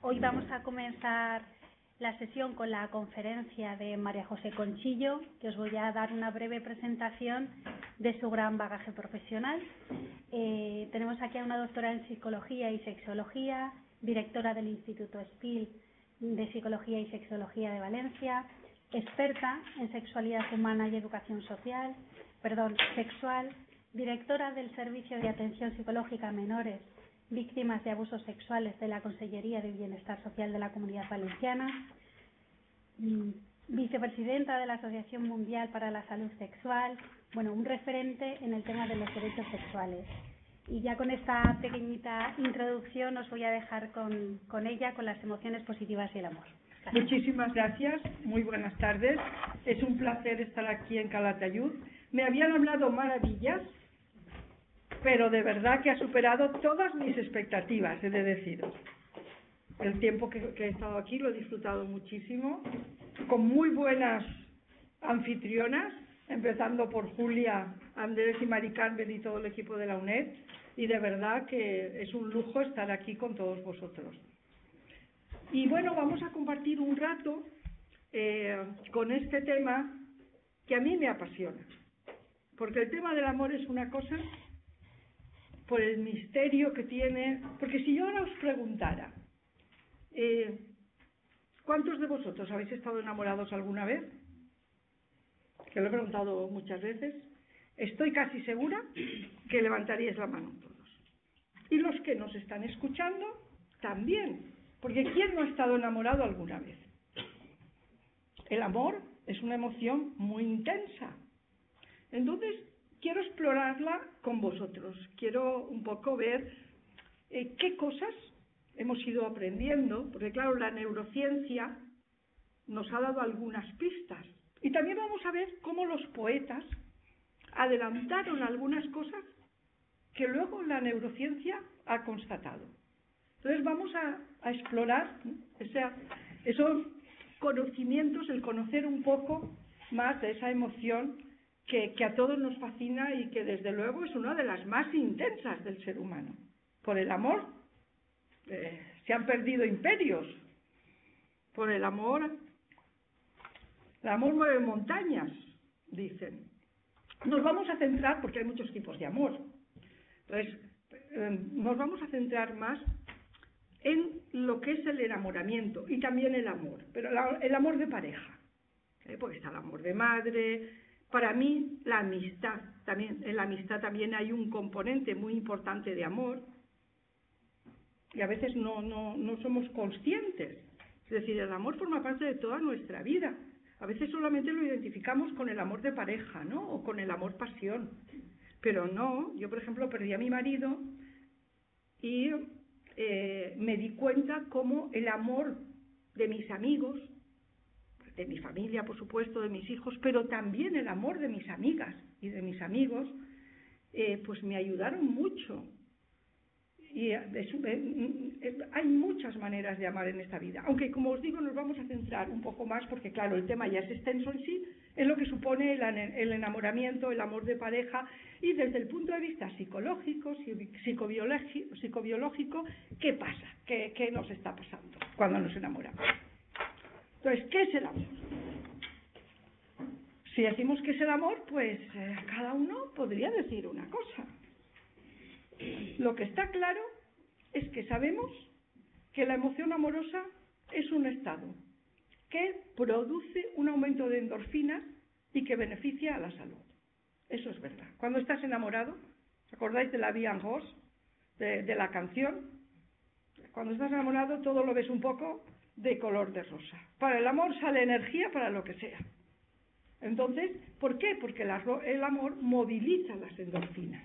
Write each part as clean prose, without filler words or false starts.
Hoy vamos a comenzar la sesión con la conferencia de María José Conchillo, que os voy a dar una breve presentación de su gran bagaje profesional. Tenemos aquí a una doctora en Psicología y Sexología, directora del Instituto SPIL de Psicología y Sexología de Valencia, experta en sexualidad humana y educación sexual, directora del Servicio de Atención Psicológica a Menores víctimas de abusos sexuales de la Consellería de Bienestar Social de la Comunidad Valenciana, vicepresidenta de la Asociación Mundial para la Salud Sexual, un referente en el tema de los derechos sexuales. Y ya con esta pequeñita introducción os voy a dejar con ella, con las emociones positivas y el amor. Gracias. Muchísimas gracias, muy buenas tardes. Es un placer estar aquí en Calatayud. Me habían hablado maravillas, pero de verdad que ha superado todas mis expectativas, he de deciros. El tiempo que he estado aquí lo he disfrutado muchísimo, con muy buenas anfitrionas, empezando por Julia, Andrés y Mari Carmen y todo el equipo de la UNED, y de verdad que es un lujo estar aquí con todos vosotros. Y bueno, vamos a compartir un rato con este tema que a mí me apasiona, porque el tema del amor es una cosa por el misterio que tiene, porque si yo ahora os preguntara, ¿cuántos de vosotros habéis estado enamorados alguna vez? Que lo he preguntado muchas veces. Estoy casi segura que levantaríais la mano todos. Y los que nos están escuchando, también, porque ¿quién no ha estado enamorado alguna vez? El amor es una emoción muy intensa. Entonces, quiero explorarla con vosotros. Quiero un poco ver qué cosas hemos ido aprendiendo, porque claro, la neurociencia nos ha dado algunas pistas. Y también vamos a ver cómo los poetas adelantaron algunas cosas que luego la neurociencia ha constatado. Entonces vamos a explorar esos conocimientos, el conocer un poco más de esa emoción que a todos nos fascina y que desde luego es una de las más intensas del ser humano. Por el amor se han perdido imperios. Por el amor mueve montañas, dicen. Nos vamos a centrar, porque hay muchos tipos de amor, entonces nos vamos a centrar más en lo que es el enamoramiento y también el amor, pero el amor de pareja, porque está el amor de madre. Para mí, la amistad, también, en la amistad también hay un componente muy importante de amor y a veces no somos conscientes. Es decir, el amor forma parte de toda nuestra vida. A veces solamente lo identificamos con el amor de pareja, ¿no? O con el amor pasión. Pero no, yo por ejemplo perdí a mi marido y me di cuenta cómo el amor de mis amigos, de mi familia, por supuesto, de mis hijos, pero también el amor de mis amigas y de mis amigos, pues me ayudaron mucho. Y hay muchas maneras de amar en esta vida, aunque como os digo nos vamos a centrar un poco más, porque claro, el tema ya es extenso en sí, en lo que supone el enamoramiento, el amor de pareja, y desde el punto de vista psicológico, psicobiológico, ¿qué pasa? ¿Qué nos está pasando cuando nos enamoramos? Entonces, ¿qué es el amor? Si decimos que es el amor, pues cada uno podría decir una cosa. Lo que está claro es que sabemos que la emoción amorosa es un estado que produce un aumento de endorfinas y que beneficia a la salud. Eso es verdad. Cuando estás enamorado, ¿os acordáis de la Vie en Rose, de la canción? Cuando estás enamorado todo lo ves un poco de color de rosa. Para el amor sale energía para lo que sea. Entonces, ¿por qué? Porque el amor moviliza las endorfinas.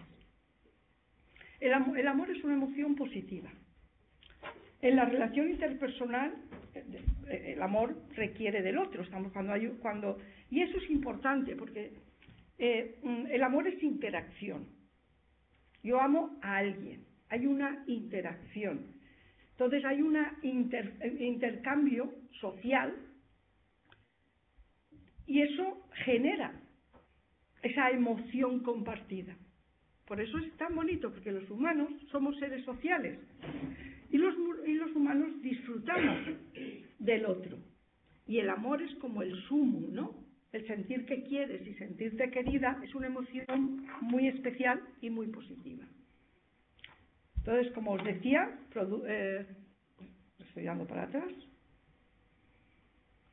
El amor es una emoción positiva. En la relación interpersonal, el amor requiere del otro. Y eso es importante, porque el amor es interacción. Yo amo a alguien, hay una interacción. Entonces hay un intercambio social y eso genera esa emoción compartida. Por eso es tan bonito, porque los humanos somos seres sociales Y los humanos disfrutamos del otro. Y el amor es como el sumo, ¿no? El sentir que quieres y sentirte querida es una emoción muy especial y muy positiva. Entonces, como os decía, estoy dando para atrás.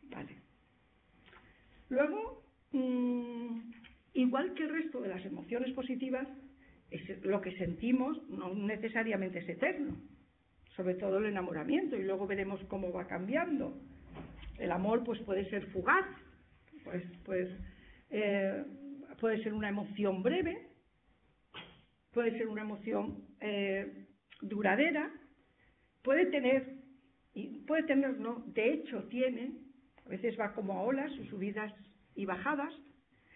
Vale. Luego, igual que el resto de las emociones positivas, lo que sentimos no necesariamente es eterno, sobre todo el enamoramiento, y luego veremos cómo va cambiando. El amor pues puede ser fugaz, puede ser una emoción breve, puede ser una emoción duradera, puede tener, no, de hecho tiene, a veces va como a olas, sus subidas y bajadas,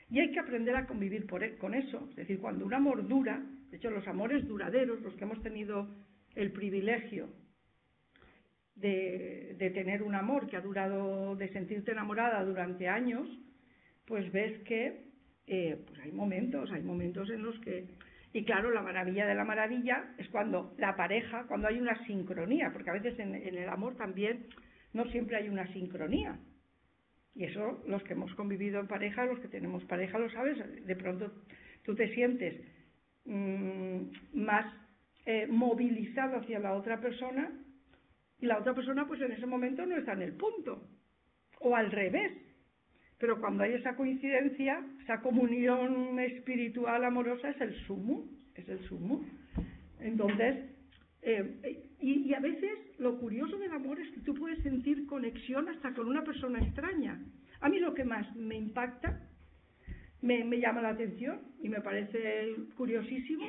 y hay que aprender a convivir con eso. Es decir, cuando un amor dura, de hecho los amores duraderos, los que hemos tenido el privilegio de tener un amor que ha durado, de sentirte enamorada durante años, pues ves que pues hay momentos en los que, y claro, la maravilla de la maravilla es cuando la pareja, cuando hay una sincronía, porque a veces en el amor también no siempre hay una sincronía, y eso los que hemos convivido en pareja, los que tenemos pareja lo sabes, de pronto tú te sientes más movilizado hacia la otra persona, y la otra persona pues en ese momento no está en el punto, o al revés. Pero cuando hay esa coincidencia, esa comunión espiritual amorosa es el sumo. Entonces, y a veces lo curioso del amor es que tú puedes sentir conexión hasta con una persona extraña. A mí lo que más me impacta, me llama la atención y me parece curiosísimo,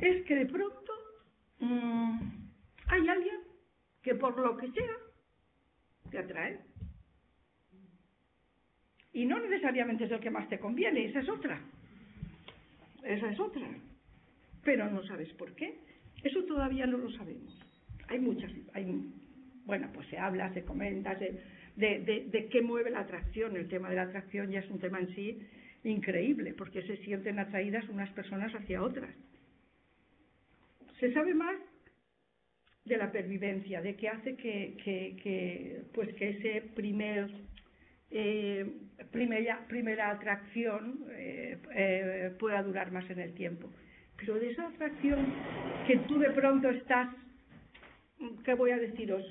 es que de pronto hay alguien que por lo que sea te atrae. Y no necesariamente es el que más te conviene, esa es otra. Pero no sabes por qué. Eso todavía no lo sabemos. Bueno, pues se habla, se comenta de qué mueve la atracción. El tema de la atracción ya es un tema en sí increíble, porque se sienten atraídas unas personas hacia otras. Se sabe más de la pervivencia, de qué hace que ese primera atracción pueda durar más en el tiempo. Pero de esa atracción que tú de pronto estás, ¿qué voy a deciros?,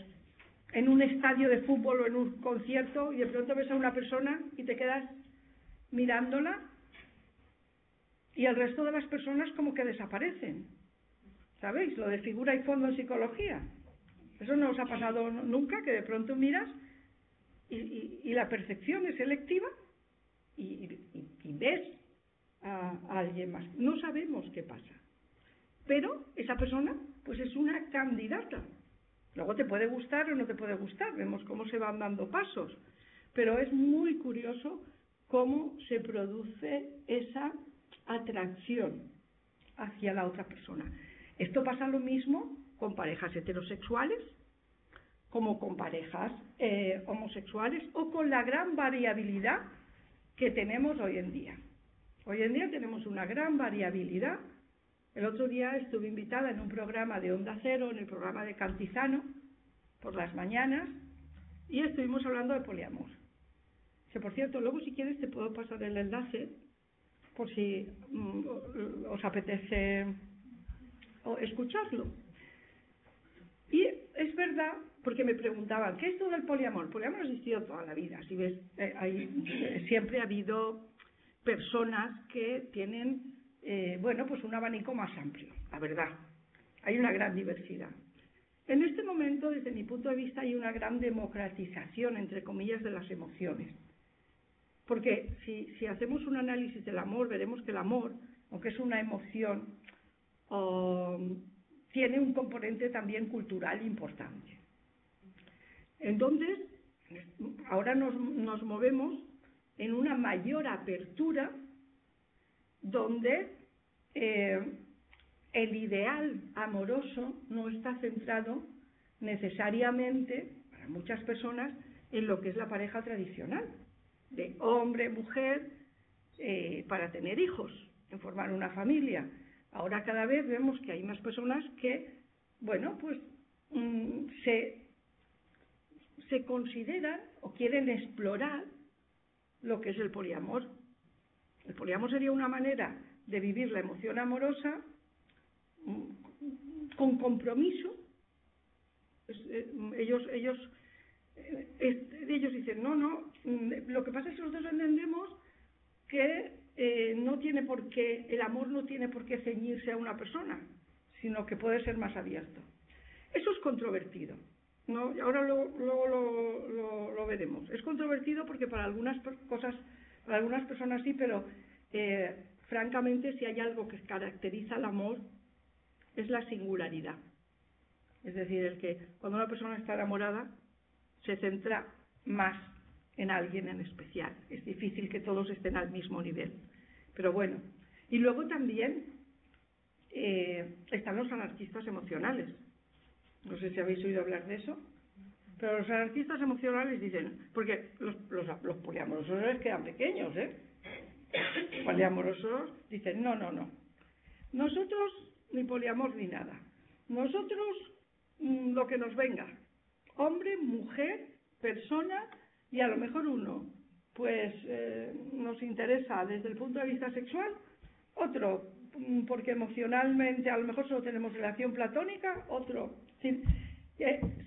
en un estadio de fútbol o en un concierto y de pronto ves a una persona y te quedas mirándola y el resto de las personas como que desaparecen. ¿Sabéis? Lo de figura y fondo en psicología. Eso no os ha pasado nunca, que de pronto miras y la percepción es selectiva y ves a alguien más. No sabemos qué pasa, pero esa persona pues es una candidata. Luego te puede gustar o no te puede gustar, vemos cómo se van dando pasos, pero es muy curioso cómo se produce esa atracción hacia la otra persona. Esto pasa lo mismo con parejas heterosexuales como con parejas homosexuales o con la gran variabilidad que tenemos hoy en día. Hoy en día tenemos una gran variabilidad. El otro día estuve invitada en un programa de Onda Cero, en el programa de Cantizano, por las mañanas, y estuvimos hablando de poliamor. Que, por cierto, luego si quieres te puedo pasar el enlace, por si os apetece escucharlo. Y es verdad, porque me preguntaban, ¿qué es todo el poliamor? El poliamor ha existido toda la vida. Si ves, siempre ha habido personas que tienen pues un abanico más amplio, la verdad. Hay una gran diversidad. En este momento, desde mi punto de vista, hay una gran democratización, entre comillas, de las emociones. Porque si hacemos un análisis del amor, veremos que el amor, aunque es una emoción, tiene un componente también cultural importante. Entonces, ahora nos movemos en una mayor apertura donde el ideal amoroso no está centrado necesariamente, para muchas personas, en lo que es la pareja tradicional, de hombre, mujer, para tener hijos, en formar una familia. Ahora cada vez vemos que hay más personas que, bueno, pues se consideran o quieren explorar lo que es el poliamor. El poliamor sería una manera de vivir la emoción amorosa con compromiso. Ellos dicen, no, lo que pasa es que nosotros entendemos que el amor no tiene por qué ceñirse a una persona, sino que puede ser más abierto. Eso es controvertido, ¿no? Y ahora luego lo veremos. Es controvertido porque para algunas personas sí, pero francamente, si hay algo que caracteriza al amor, es la singularidad. Es decir, el que cuando una persona está enamorada se centra más en alguien en especial. Es difícil que todos estén al mismo nivel. Pero bueno. Y luego también están los anarquistas emocionales. No sé si habéis oído hablar de eso. Pero los anarquistas emocionales dicen, porque los poliamorosos les quedan pequeños, poliamorosos dicen, no. Nosotros ni poliamor ni nada. Nosotros lo que nos venga. Hombre, mujer, persona y a lo mejor uno. Pues nos interesa desde el punto de vista sexual, otro porque emocionalmente a lo mejor solo tenemos relación platónica, otro.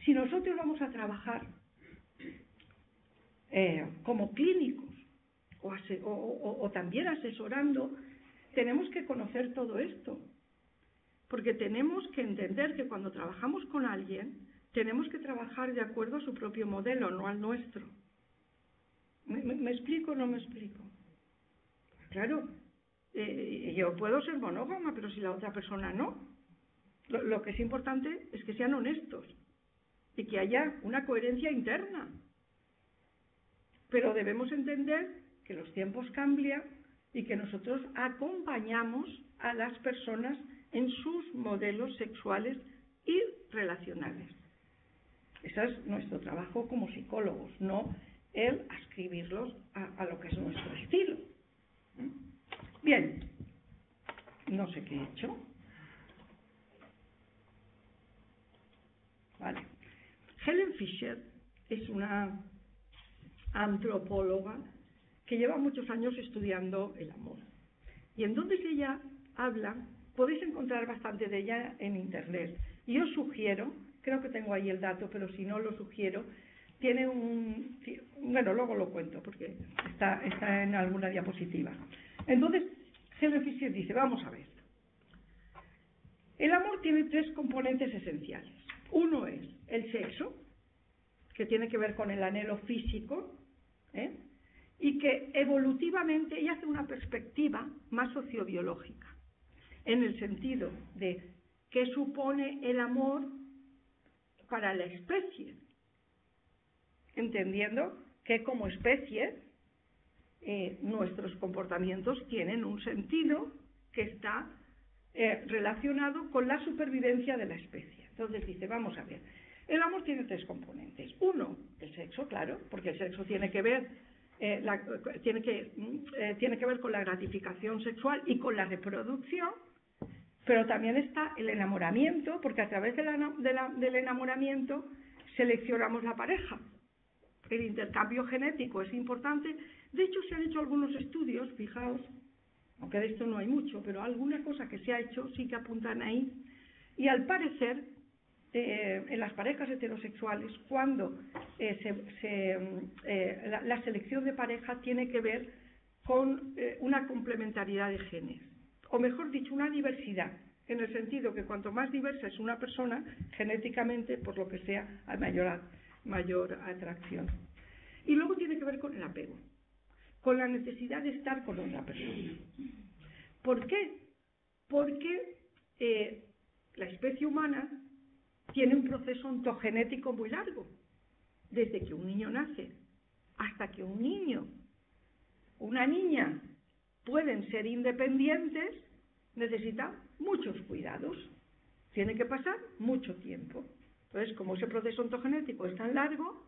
Si nosotros vamos a trabajar como clínicos o también asesorando, tenemos que conocer todo esto, porque tenemos que entender que cuando trabajamos con alguien tenemos que trabajar de acuerdo a su propio modelo, no al nuestro. ¿Me explico o no me explico? Claro, yo puedo ser monógama, pero si la otra persona no. Lo que es importante es que sean honestos y que haya una coherencia interna. Pero debemos entender que los tiempos cambian y que nosotros acompañamos a las personas en sus modelos sexuales y relacionales. Ese es nuestro trabajo como psicólogos, no el ascribirlos a lo que es nuestro estilo. Bien, no sé qué he hecho. Vale. Helen Fisher es una antropóloga que lleva muchos años estudiando el amor. Y entonces ella habla, podéis encontrar bastante de ella en internet. Y os sugiero, creo que tengo ahí el dato, pero si no lo sugiero, tiene bueno, luego lo cuento porque está en alguna diapositiva. Entonces, Helen Fisher dice, vamos a ver. El amor tiene 3 componentes esenciales. Uno es el sexo, que tiene que ver con el anhelo físico, y que evolutivamente ella hace una perspectiva más sociobiológica, en el sentido de qué supone el amor para la especie, entendiendo que como especie nuestros comportamientos tienen un sentido que está relacionado con la supervivencia de la especie. Entonces dice, vamos a ver, el amor tiene 3 componentes. Uno, el sexo, claro, porque el sexo tiene que ver tiene que ver con la gratificación sexual y con la reproducción, pero también está el enamoramiento, porque a través del enamoramiento seleccionamos la pareja. El intercambio genético es importante. De hecho, se han hecho algunos estudios, fijaos, aunque de esto no hay mucho, pero alguna cosa que se ha hecho sí que apuntan ahí. Y al parecer, en las parejas heterosexuales, cuando la selección de pareja tiene que ver con una complementariedad de genes, o mejor dicho, una diversidad, en el sentido que cuanto más diversa es una persona, genéticamente, por lo que sea, hay mayor atracción. Y luego tiene que ver con el apego, con la necesidad de estar con otra persona. ¿Por qué? Porque la especie humana tiene un proceso ontogenético muy largo. Desde que un niño nace hasta que un niño, una niña, pueden ser independientes, necesitan muchos cuidados. Tiene que pasar mucho tiempo. Entonces, como ese proceso ontogenético es tan largo,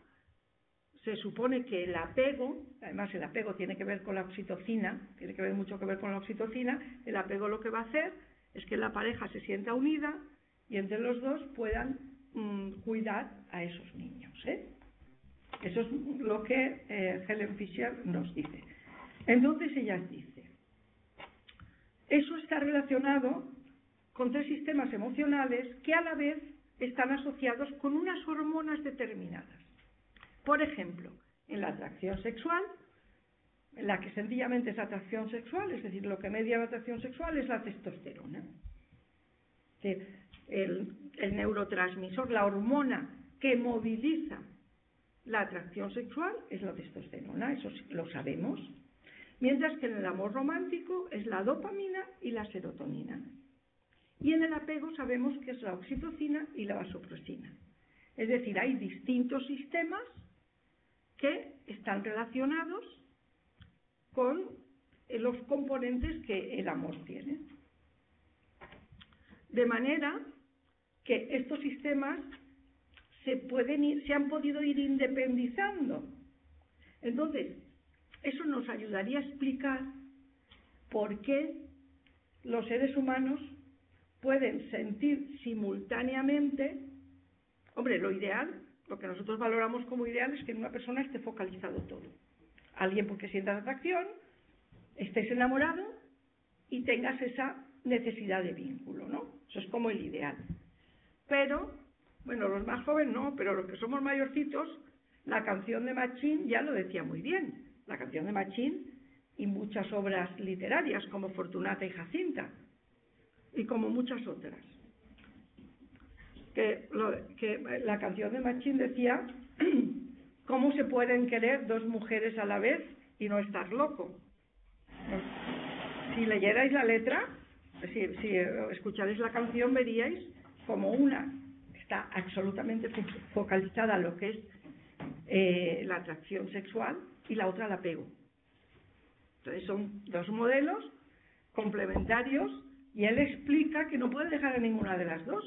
se supone que el apego, además el apego tiene que ver con la oxitocina, tiene que ver mucho que ver con la oxitocina, el apego lo que va a hacer es que la pareja se sienta unida y entre los dos puedan cuidar a esos niños, ¿eh? Eso es lo que Helen Fisher nos dice. Entonces ella dice, eso está relacionado con 3 sistemas emocionales que a la vez están asociados con unas hormonas determinadas. Por ejemplo, en la atracción sexual, en la que sencillamente es atracción sexual, es decir, lo que media la atracción sexual es la testosterona. El neurotransmisor, la hormona que moviliza la atracción sexual es la testosterona, eso lo sabemos. Mientras que en el amor romántico es la dopamina y la serotonina. Y en el apego sabemos que es la oxitocina y la vasopresina. Es decir, hay distintos sistemas que están relacionados con los componentes que el amor tiene. De manera que estos sistemas se han podido ir independizando. Entonces, eso nos ayudaría a explicar por qué los seres humanos pueden sentir simultáneamente. Hombre, lo ideal, lo que nosotros valoramos como ideal es que en una persona esté focalizado todo. Alguien porque sientas atracción, estés enamorado y tengas esa necesidad de vínculo, ¿no? Eso es como el ideal. Pero, bueno, los más jóvenes no, pero los que somos mayorcitos, la canción de Machín ya lo decía muy bien. La canción de Machín y muchas obras literarias como Fortunata y Jacinta y como muchas otras. Que la canción de Machín decía cómo se pueden querer 2 mujeres a la vez y no estar loco. Si leyerais la letra, si escucharais la canción, veríais como una está absolutamente focalizada a lo que es la atracción sexual y la otra el apego. Entonces son 2 modelos complementarios y él explica que no puede dejar a ninguna de las 2.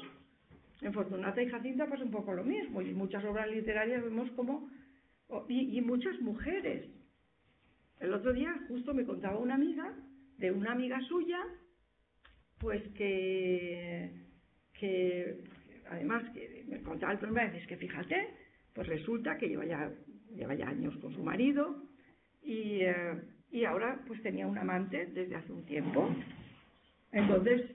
En Fortunata y Jacinta pasa un poco lo mismo, y en muchas obras literarias vemos como y muchas mujeres. El otro día justo me contaba una amiga de una amiga suya, pues que además que me contaba el problema, es que fíjate, pues resulta que lleva ya años con su marido y ahora pues tenía un amante desde hace un tiempo. Entonces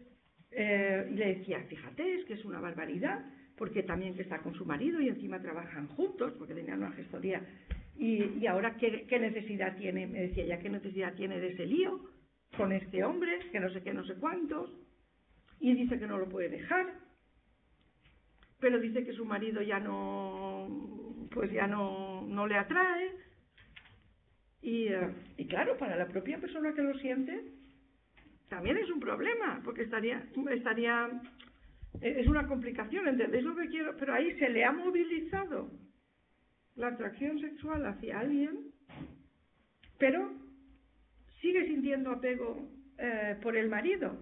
le decía, fíjate, es que es una barbaridad, porque también que está con su marido y encima trabajan juntos, porque tenían una gestoría, y ahora ¿qué necesidad tiene? Me decía ella, ¿qué necesidad tiene de ese lío con este hombre, que no sé qué, no sé cuántos? Y dice que no lo puede dejar, pero dice que su marido ya no le atrae, y claro, para la propia persona que lo siente también es un problema, porque es una complicación, ¿entendéis lo que quiero? Pero ahí se le ha movilizado la atracción sexual hacia alguien, pero sigue sintiendo apego por el marido.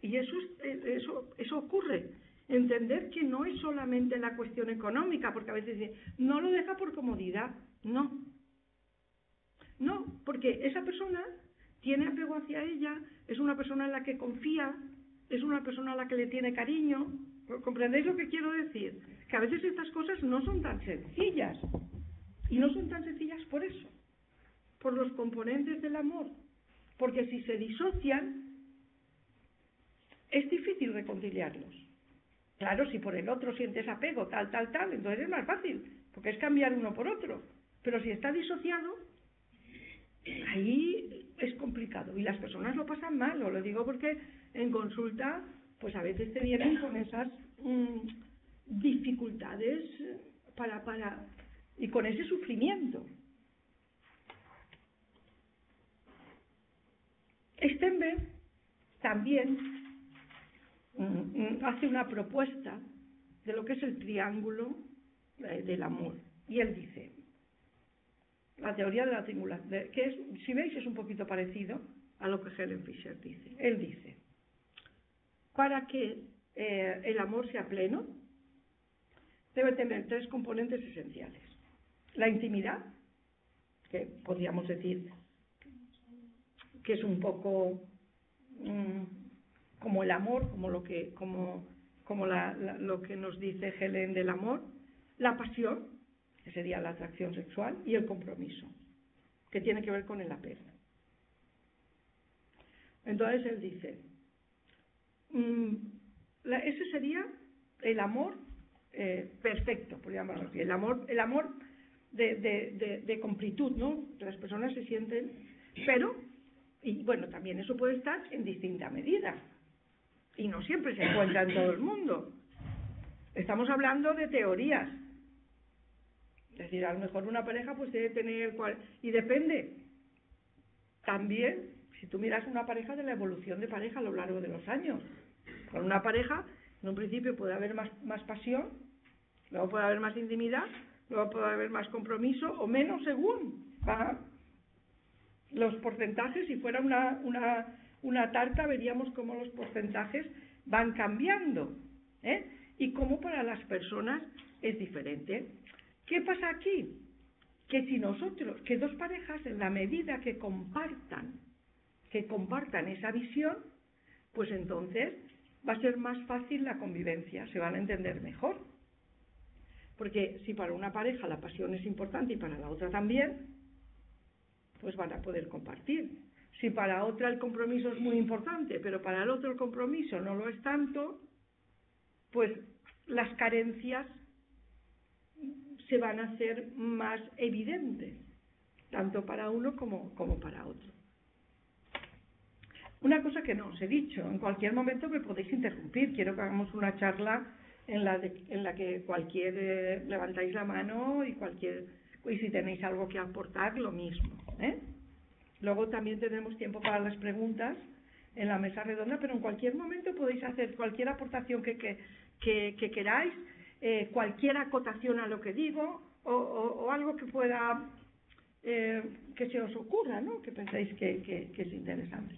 Y eso ocurre. Entender que no es solamente la cuestión económica, porque a veces dicen, no lo deja por comodidad. No, porque esa persona tiene apego hacia ella, es una persona en la que confía, es una persona a la que le tiene cariño. ¿Comprendéis lo que quiero decir? Que a veces estas cosas no son tan sencillas. Y no son tan sencillas por eso, por los componentes del amor. Porque si se disocian, es difícil reconciliarlos. Claro, si por el otro sientes apego, tal, entonces es más fácil, porque es cambiar uno por otro. Pero si está disociado, ahí es complicado y las personas lo pasan mal. Os lo digo porque en consulta pues a veces te vienen con esas dificultades y con ese sufrimiento. Stenberg también hace una propuesta de lo que es el triángulo del amor, y él dice, la teoría de la triangulación, que es, si veis, es un poquito parecido a lo que Helen Fisher dice. Él dice, para que el amor sea pleno, debe tener 3 componentes esenciales. La intimidad, que podríamos decir que es un poco como el amor, como como lo que nos dice Helen del amor, la pasión, que sería la atracción sexual, y el compromiso, que tiene que ver con el apego. Entonces él dice, ese sería el amor perfecto, por llamarlo así, el amor de completud, ¿no? Que las personas se sienten, pero, y bueno, también eso puede estar en distinta medida, y no siempre se encuentra en todo el mundo. Estamos hablando de teorías. Es decir, a lo mejor una pareja pues debe tener... Y depende. También, si tú miras una pareja, de la evolución de pareja a lo largo de los años. Con una pareja, en un principio puede haber más pasión, luego puede haber más intimidad, luego puede haber más compromiso o menos según los porcentajes. Si fuera una tarta, veríamos cómo los porcentajes van cambiando, y cómo para las personas es diferente. ¿Qué pasa aquí? Que si nosotros, que dos parejas, en la medida que compartan esa visión, pues entonces va a ser más fácil la convivencia, se van a entender mejor. Porque si para una pareja la pasión es importante y para la otra también, pues van a poder compartir. Si para otra el compromiso es muy importante, pero para el otro el compromiso no lo es tanto, pues las carencias se van a hacer más evidentes, tanto para uno como para otro. Una cosa que no os he dicho, en cualquier momento me podéis interrumpir, quiero que hagamos una charla en la que levantáis la mano y si tenéis algo que aportar, lo mismo, Luego también tenemos tiempo para las preguntas en la mesa redonda, pero en cualquier momento podéis hacer cualquier aportación que queráis, cualquier acotación a lo que digo, o algo que pueda, que se os ocurra, ¿no? Que penséis que es interesante.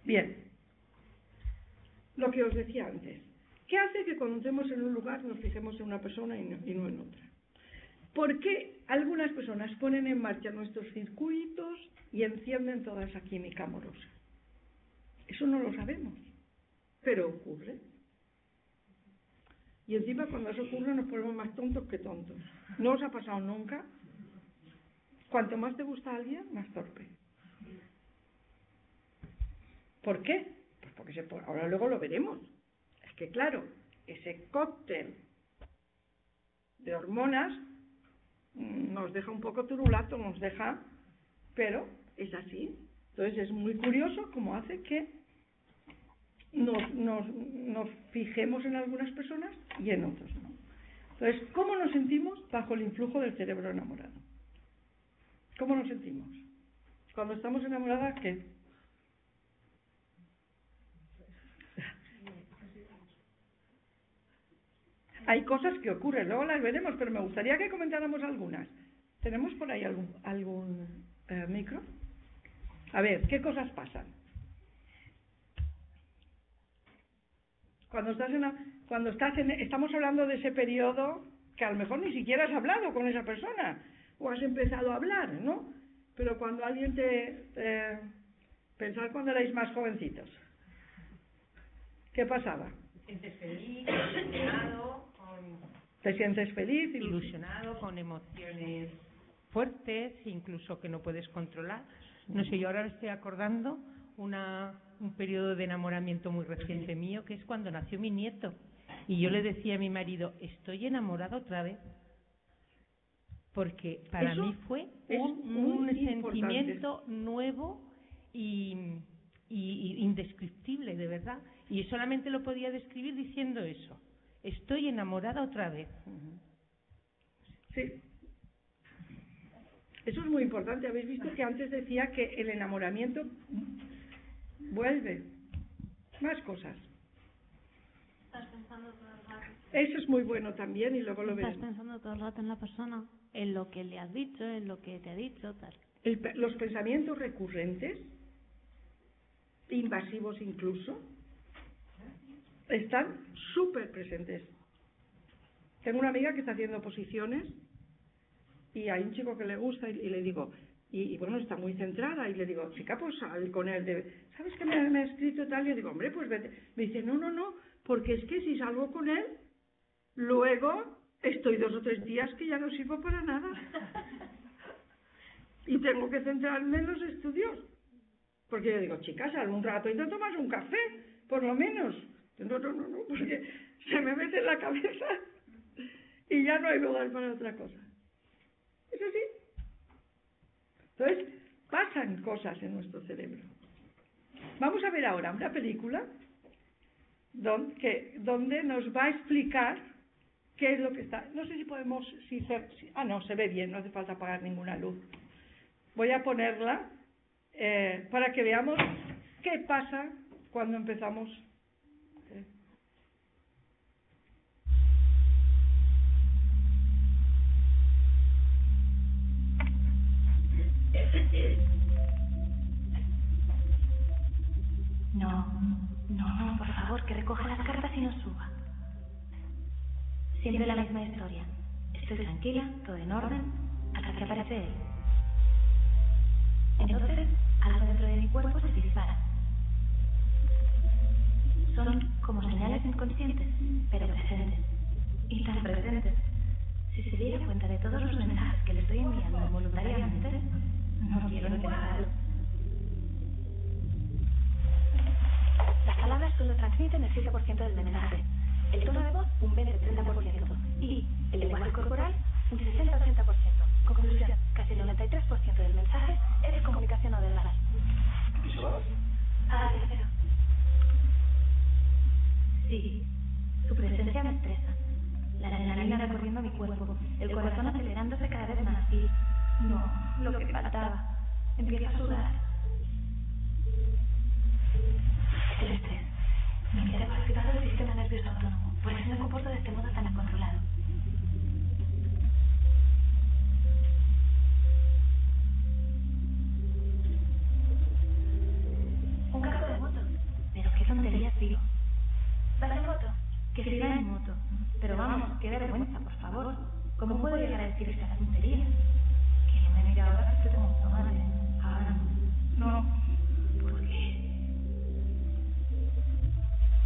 Bien, lo que os decía antes. ¿Qué hace que cuando entremos en un lugar nos fijemos en una persona y no en otra? ¿Por qué algunas personas ponen en marcha nuestros circuitos y encienden toda esa química amorosa? Eso no lo sabemos, pero ocurre. Y encima cuando eso ocurre nos ponemos más tontos que tontos. ¿No os ha pasado nunca? Cuanto más te gusta a alguien, más torpe. ¿Por qué? Pues porque ahora luego lo veremos. Es que claro, ese cóctel de hormonas nos deja un poco turulato, pero es así. Entonces es muy curioso cómo hace que nos fijemos en algunas personas y en otras no. Entonces, ¿cómo nos sentimos bajo el influjo del cerebro enamorado? ¿Cómo nos sentimos? Cuando estamos enamoradas, ¿qué? Hay cosas que ocurren, luego las veremos, pero me gustaría que comentáramos algunas. ¿Tenemos por ahí algún micro? A ver, ¿qué cosas pasan? Estamos hablando de ese periodo que a lo mejor ni siquiera has hablado con esa persona, o has empezado a hablar, ¿no? Pero cuando alguien pensar cuando erais más jovencitos, ¿qué pasaba? Te sientes feliz, ilusionado, ¿Te sientes feliz? Ilusionado, con emociones fuertes, incluso que no puedes controlar. No sé, yo ahora me estoy acordando un periodo de enamoramiento muy reciente mío, que es cuando nació mi nieto. Y yo le decía a mi marido, estoy enamorada otra vez. Porque para mí fue un sentimiento nuevo y indescriptible, de verdad. Y solamente lo podía describir diciendo eso. Estoy enamorada otra vez. Sí. Eso es muy importante. Habéis visto que antes decía que el enamoramiento vuelve. Más cosas. Estás pensando todo el rato. Eso es muy bueno también y luego lo veremos. Estás pensando todo el rato en la persona, en lo que le has dicho, en lo que te ha dicho, tal. Los pensamientos recurrentes, invasivos incluso, están súper presentes. Tengo una amiga que está haciendo oposiciones y hay un chico que le gusta y le digo, y bueno, está muy centrada, y le digo, chica, pues sal con él, ¿sabes que me ha escrito tal? Y le digo, hombre, pues vete. Me dice, no, porque es que si salgo con él, luego estoy 2 o 3 días que ya no sirvo para nada. Y tengo que centrarme en los estudios. Porque yo digo, chicas, sal un rato y te tomas un café, por lo menos. No, porque se me mete en la cabeza y ya no hay lugar para otra cosa. ¿Es así? Entonces, pasan cosas en nuestro cerebro. Vamos a ver ahora una película donde nos va a explicar qué es lo que está. No sé si podemos... no, se ve bien, no hace falta apagar ninguna luz. Voy a ponerla para que veamos qué pasa cuando empezamos. No, por favor, que recoja las cartas y nos suba. Siempre la misma historia. Estoy tranquila, todo en orden, hasta que aparece él. Entonces, algo dentro de mi cuerpo se dispara. Son como señales inconscientes, pero presentes. Y tan presentes. Si se diera cuenta de todos los mensajes que le estoy enviando involuntariamente, no quiero ni pensarlo. Las palabras solo transmiten el 7% del mensaje, el tono de voz un 20-30% y el lenguaje corporal un 60-80%. Conclusión, casi el 93% del mensaje es comunicación no verbal. ¿Y se va? Tercero. Sí, su presencia me estresa. La adrenalina recorriendo mi cuerpo, el corazón acelerándose cada vez más y... No, lo que faltaba. Empiezo a sudar. El estrés. Mi cerebro ha activado el sistema nervioso autónomo. Por eso me comporto de este modo tan incontrolado. Un carro de moto. Pero qué tonterías digo. ¿Vas en moto? Que siga en moto. Pero vamos, qué vergüenza, por favor. ¿Cómo puedo llegar a decir estas tonterías? Que no me mire ahora que tengo mucho madre. Ahora no. ¿Por qué?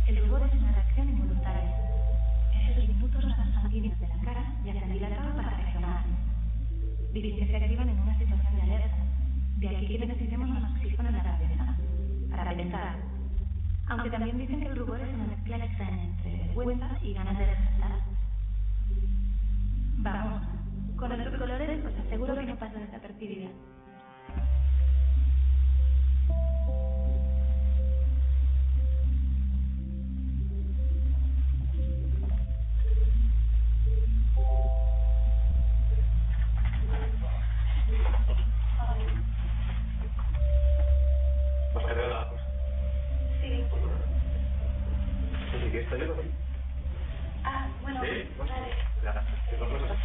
El rubor es una reacción involuntaria. En esos minutos las sanguíneas de la cara ya se han dilatado para reaccionar. Dicen que se activan en una situación de alerta. De aquí que necesitemos más oxígeno en la cabeza. Para pensar. Aunque también dicen que el rubor es una mezcla extraña entre vergüenza y ganas de despertar. Vamos, con estos colores os aseguro que no paso desapercibida. ¿Vas a cargar la cosa? Sí. ¿Sí que está lleno? Bueno, ¿Sí? vale. Ya, ¿qué pasa?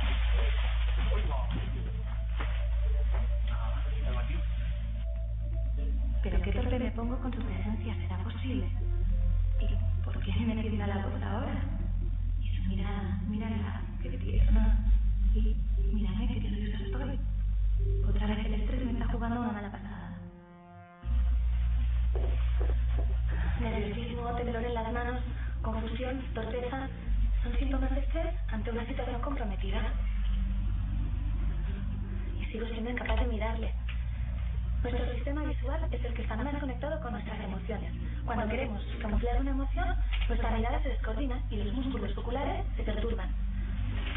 Pero qué torpe me pongo con su presencia, ¿será posible? ¿Y por qué me tiembla la voz ahora? Y su mirada, qué tierna. Y mírame, qué nerviosa estoy. Otra vez el estrés me está jugando una mala pasada. Nerviosismo, temblor en las manos, confusión, torpeza, son síntomas de estrés ante una situación comprometida. Y sigo siendo incapaz de mirarle. Nuestro sistema visual es el que está más conectado con nuestras emociones. Cuando queremos camuflar una emoción, nuestra mirada se descoordina y los músculos oculares se perturban.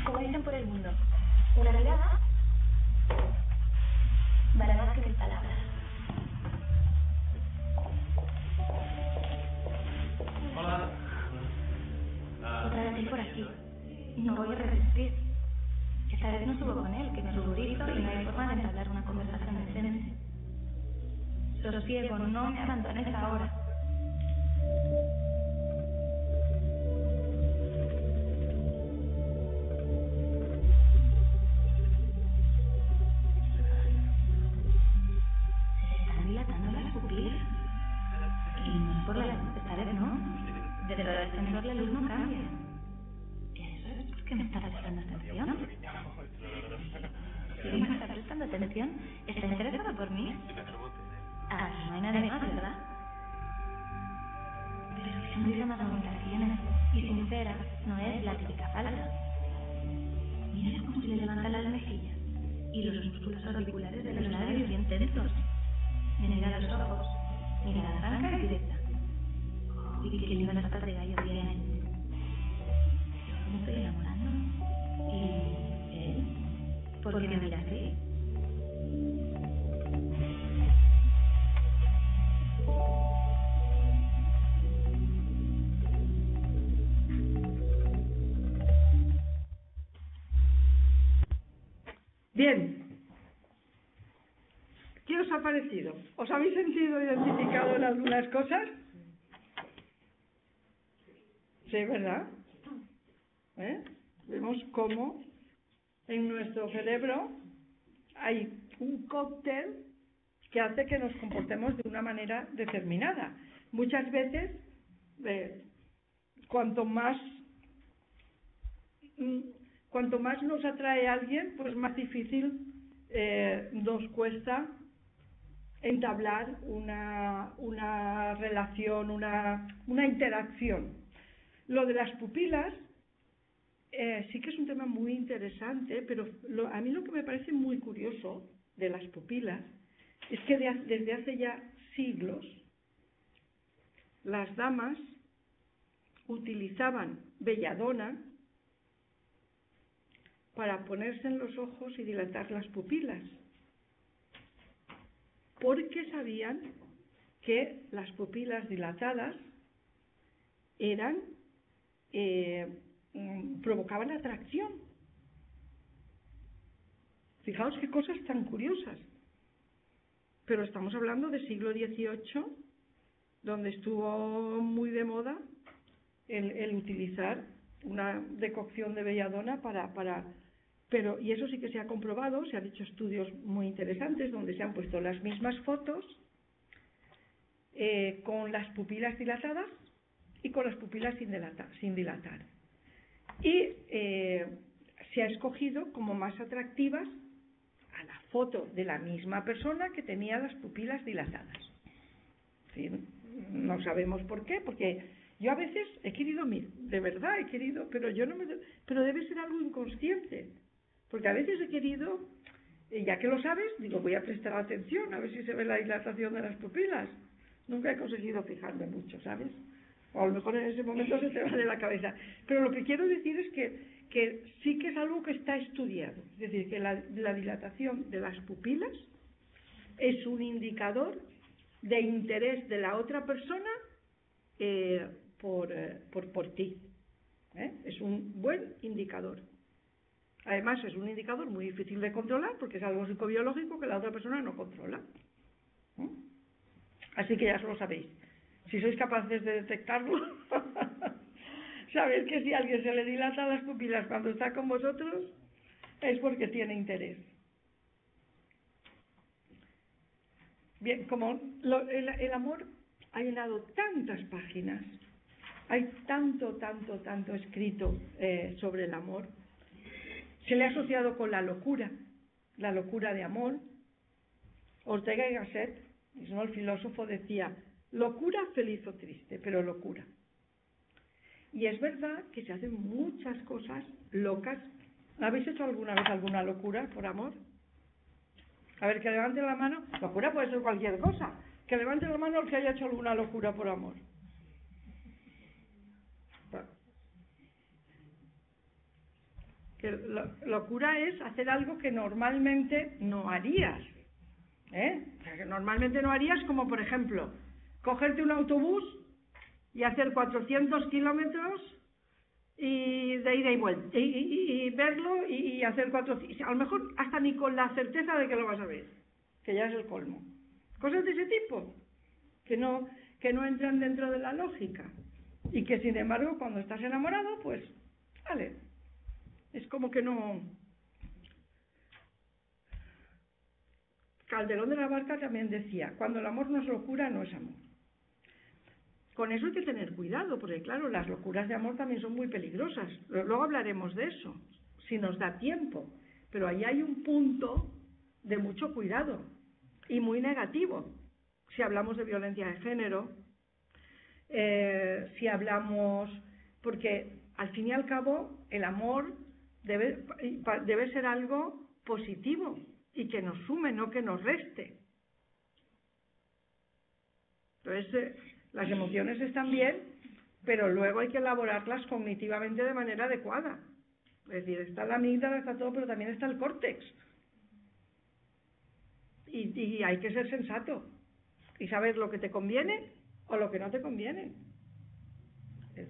Como dicen por el mundo, una mirada vale más que 1000 palabras. Hola. Otra vez por aquí. No voy a resistir. Esta vez no subo con él, que me ruborizo y no hay forma de entablar una conversación decente. Sosiego, no me abandones ahora. Se están dilatando las pupilas. Y no es por la luz, esta vez no. Dentro del sensor la luz no cambia. ¿Eso es porque me está prestando atención? Si me está prestando atención, ¿está interesada por mí? No hay nada más, ¿verdad? Pero qué sonrisa más bonita tiene. Y sincera no es la típica falsa. Mira cómo se le levantan las mejillas y los músculos auriculares de los labios bien tensos. Me mira a los ojos, mirada franca y directa. Y qué linda las patas de gallo tiene. Yo me estoy enamorando. Y él, ¿por qué me mira así? Bien. ¿Qué os ha parecido? ¿Os habéis sentido identificado en algunas cosas? Sí, ¿verdad? Vemos cómo en nuestro cerebro hay un cóctel que hace que nos comportemos de una manera determinada. Muchas veces, cuanto más nos atrae alguien, pues más difícil nos cuesta entablar una relación, una interacción. Lo de las pupilas sí que es un tema muy interesante, pero a mí lo que me parece muy curioso de las pupilas es que desde hace ya siglos las damas utilizaban belladona para ponerse en los ojos y dilatar las pupilas, porque sabían que las pupilas dilatadas provocaban atracción. Fijaos qué cosas tan curiosas. Pero estamos hablando del siglo XVIII, donde estuvo muy de moda el utilizar una decocción de belladona y eso sí que se ha comprobado, se han hecho estudios muy interesantes donde se han puesto las mismas fotos con las pupilas dilatadas y con las pupilas sin dilatar. Y se ha escogido como más atractivas a la foto de la misma persona que tenía las pupilas dilatadas. ¿Sí? No sabemos por qué, porque yo a veces he querido, de verdad he querido, pero debe ser algo inconsciente, porque a veces he querido, ya que lo sabes, digo, voy a prestar atención a ver si se ve la dilatación de las pupilas. Nunca he conseguido fijarme mucho, ¿sabes? O a lo mejor en ese momento se te va de la cabeza. Pero lo que quiero decir es que sí que es algo que está estudiado. Es decir, que la dilatación de las pupilas es un indicador de interés de la otra persona por ti. Es un buen indicador. Además, es un indicador muy difícil de controlar porque es algo psicobiológico que la otra persona no controla. Así que ya lo sabéis. Si sois capaces de detectarlo, sabéis que si a alguien se le dilatan las pupilas cuando está con vosotros, es porque tiene interés. Bien, como el amor ha llenado tantas páginas, hay tanto escrito sobre el amor, se le ha asociado con la locura de amor. Ortega y Gasset, el filósofo, decía: locura, feliz o triste, pero locura. Y es verdad que se hacen muchas cosas locas. ¿Habéis hecho alguna vez alguna locura por amor? A ver, que levante la mano. Locura puede ser cualquier cosa. Que levante la mano el que haya hecho alguna locura por amor. Que locura es hacer algo que normalmente no harías. O sea, que normalmente no harías, como por ejemplo, cogerte un autobús y hacer 400 kilómetros y de ida y vuelta, y verlo y hacer 400, a lo mejor hasta ni con la certeza de que lo vas a ver, que ya es el colmo. Cosas de ese tipo, que no entran dentro de la lógica, y que sin embargo cuando estás enamorado, pues, vale, es como que no. Calderón de la Barca también decía: cuando el amor no es locura, no es amor. Con eso hay que tener cuidado, porque claro, las locuras de amor también son muy peligrosas. Luego hablaremos de eso, si nos da tiempo. Pero ahí hay un punto de mucho cuidado y muy negativo. Si hablamos de violencia de género, si hablamos porque al fin y al cabo el amor debe ser algo positivo y que nos sume, no que nos reste. Entonces, las emociones están bien, pero luego hay que elaborarlas cognitivamente de manera adecuada. Es decir, está la amígdala, está todo, pero también está el córtex. Y hay que ser sensato y saber lo que te conviene o lo que no te conviene.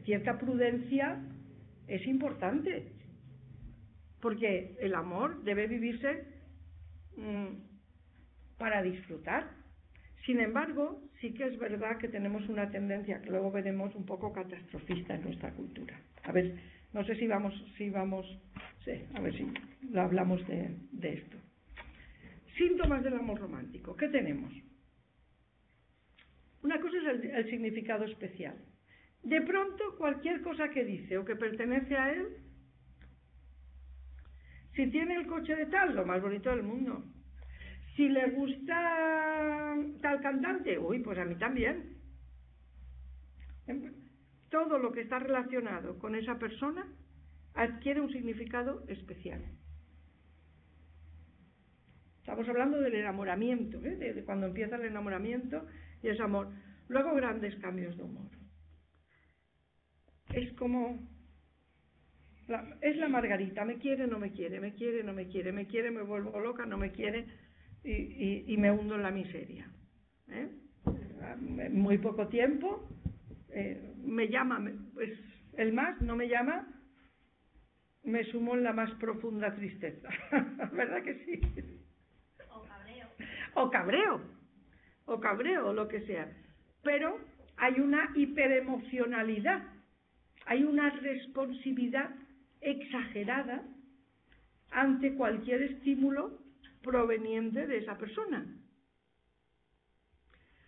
Cierta prudencia es importante, porque el amor debe vivirse para disfrutar. Sin embargo, sí que es verdad que tenemos una tendencia, que luego veremos, un poco catastrofista en nuestra cultura. A ver, no sé si vamos, sí, a ver si lo hablamos de esto. Síntomas del amor romántico. ¿Qué tenemos? Una cosa es el significado especial. De pronto, cualquier cosa que dice o que pertenece a él, si tiene el coche de tal, lo más bonito del mundo. Si le gusta tal cantante, uy, pues a mí también. Todo lo que está relacionado con esa persona adquiere un significado especial. Estamos hablando del enamoramiento, de cuando empieza el enamoramiento y es amor. Luego grandes cambios de humor. Es como... es la Margarita, me quiere, no me quiere, me quiere, no me quiere, me quiere, me vuelvo loca, no me quiere y me hundo en la miseria. Muy poco tiempo, me llama, pues el más no me llama, me sumo en la más profunda tristeza. ¿Verdad que sí? O cabreo, lo que sea. Pero hay una hiperemocionalidad, hay una responsividad exagerada ante cualquier estímulo proveniente de esa persona.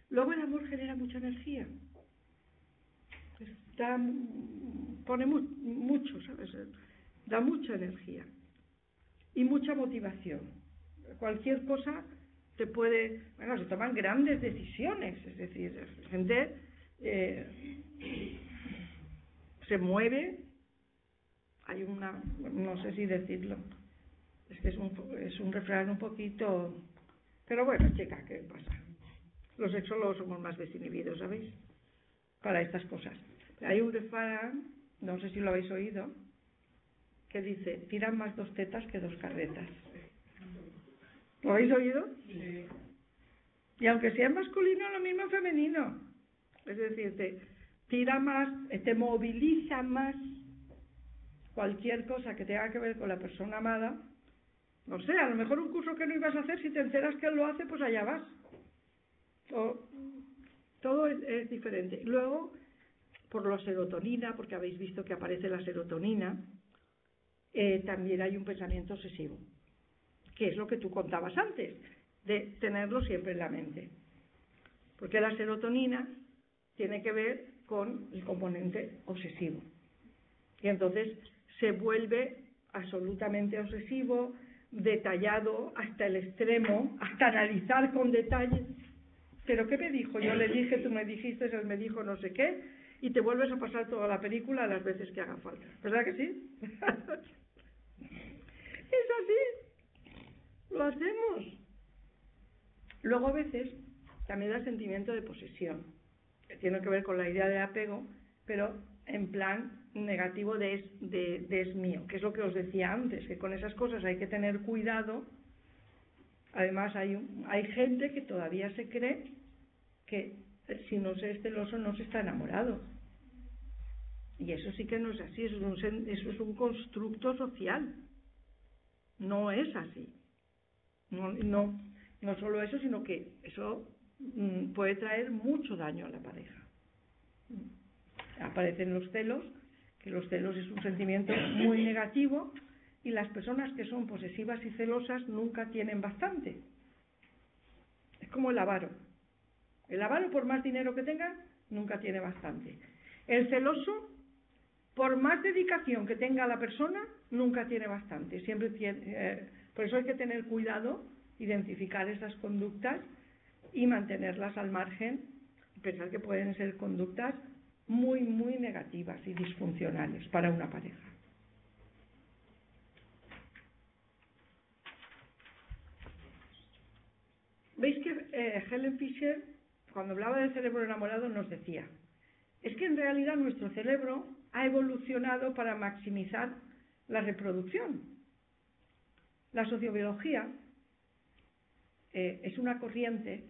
Luego el amor genera mucha energía. Pone mucho, ¿sabes? Da mucha energía y mucha motivación. Cualquier cosa te puede... Bueno, se toman grandes decisiones, es decir, la gente se mueve. Hay una... no sé si decirlo. Es que es un refrán un poquito... Pero bueno, chica, ¿qué pasa? Los sexólogos somos más desinhibidos, ¿sabéis? Para estas cosas. Hay un refrán, no sé si lo habéis oído, que dice, tiran más 2 tetas que 2 carretas. ¿Lo habéis oído? Sí. Y aunque sea en masculino, lo mismo en femenino. Es decir, te tira más, te moviliza más cualquier cosa que tenga que ver con la persona amada. No sé, a lo mejor un curso que no ibas a hacer, si te enteras que él lo hace, pues allá vas. Todo es diferente. Luego, por la serotonina, porque habéis visto que aparece la serotonina, también hay un pensamiento obsesivo, que es lo que tú contabas antes, de tenerlo siempre en la mente. Porque la serotonina tiene que ver con el componente obsesivo. Y entonces se vuelve absolutamente obsesivo, detallado hasta el extremo, hasta analizar con detalle. ¿Pero qué me dijo? Yo le dije, tú me dijiste, él me dijo no sé qué, y te vuelves a pasar toda la película las veces que haga falta. ¿Verdad que sí? Es así. Lo hacemos. Luego a veces también da sentimiento de posesión, que tiene que ver con la idea de apego, pero en plan negativo de es mío, que es lo que os decía antes, que con esas cosas hay que tener cuidado. Además hay gente que todavía se cree que si no se es celoso no se está enamorado, y eso sí que no es así. Eso es un constructo social, no es así. No solo eso, sino que eso puede traer mucho daño a la pareja. Aparecen los celos, que los celos es un sentimiento muy negativo, y las personas que son posesivas y celosas nunca tienen bastante. Es como el avaro. El avaro, por más dinero que tenga, nunca tiene bastante. El celoso, por más dedicación que tenga la persona, nunca tiene bastante. Siempre tiene, por eso hay que tener cuidado, identificar esas conductas y mantenerlas al margen, pensar que pueden ser conductas muy, muy negativas y disfuncionales para una pareja. Veis que Helen Fisher, cuando hablaba del cerebro enamorado, nos decía, es que en realidad nuestro cerebro ha evolucionado para maximizar la reproducción. La sociobiología es una corriente,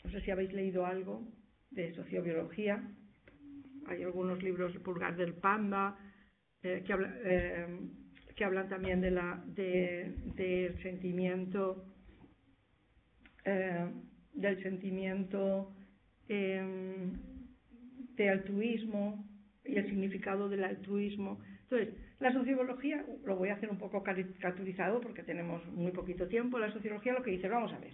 no sé si habéis leído algo de sociobiología, hay algunos libros, El pulgar del panda, que hablan también del sentimiento de altruismo y el significado del altruismo. Entonces, la sociobiología, lo voy a hacer un poco caricaturizado porque tenemos muy poquito tiempo, la sociología lo que dice, vamos a ver,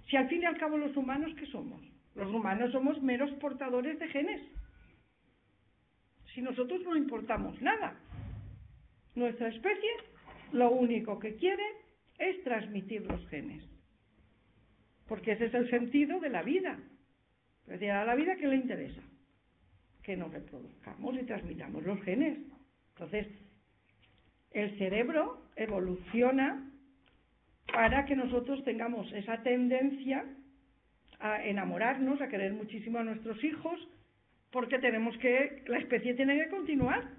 si al fin y al cabo los humanos, ¿qué somos? Los humanos somos meros portadores de genes. Si nosotros no importamos nada, nuestra especie lo único que quiere es transmitir los genes. Porque ese es el sentido de la vida. Es decir, a la vida, ¿qué le interesa? Que nos reproduzcamos y transmitamos los genes. Entonces, el cerebro evoluciona para que nosotros tengamos esa tendencia a enamorarnos, a querer muchísimo a nuestros hijos, porque la especie tiene que continuar.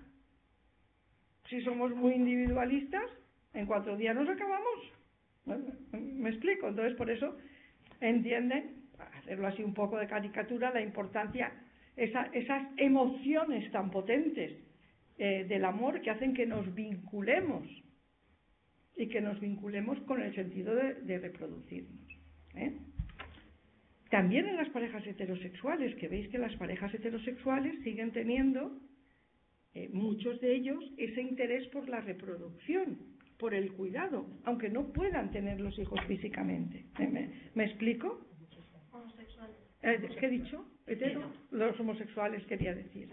Si somos muy individualistas, en 4 días nos acabamos. Bueno, ¿me explico? Entonces, por eso entienden, para hacerlo así un poco de caricatura, la importancia, esas emociones tan potentes del amor que hacen que nos vinculemos y que nos vinculemos con el sentido de reproducirnos. También en las parejas heterosexuales, que veis que las parejas heterosexuales siguen teniendo, muchos de ellos, ese interés por la reproducción, por el cuidado, aunque no puedan tener los hijos físicamente. ¿Me explico? Homosexuales. ¿Qué he dicho? Hetero. Los homosexuales quería decir.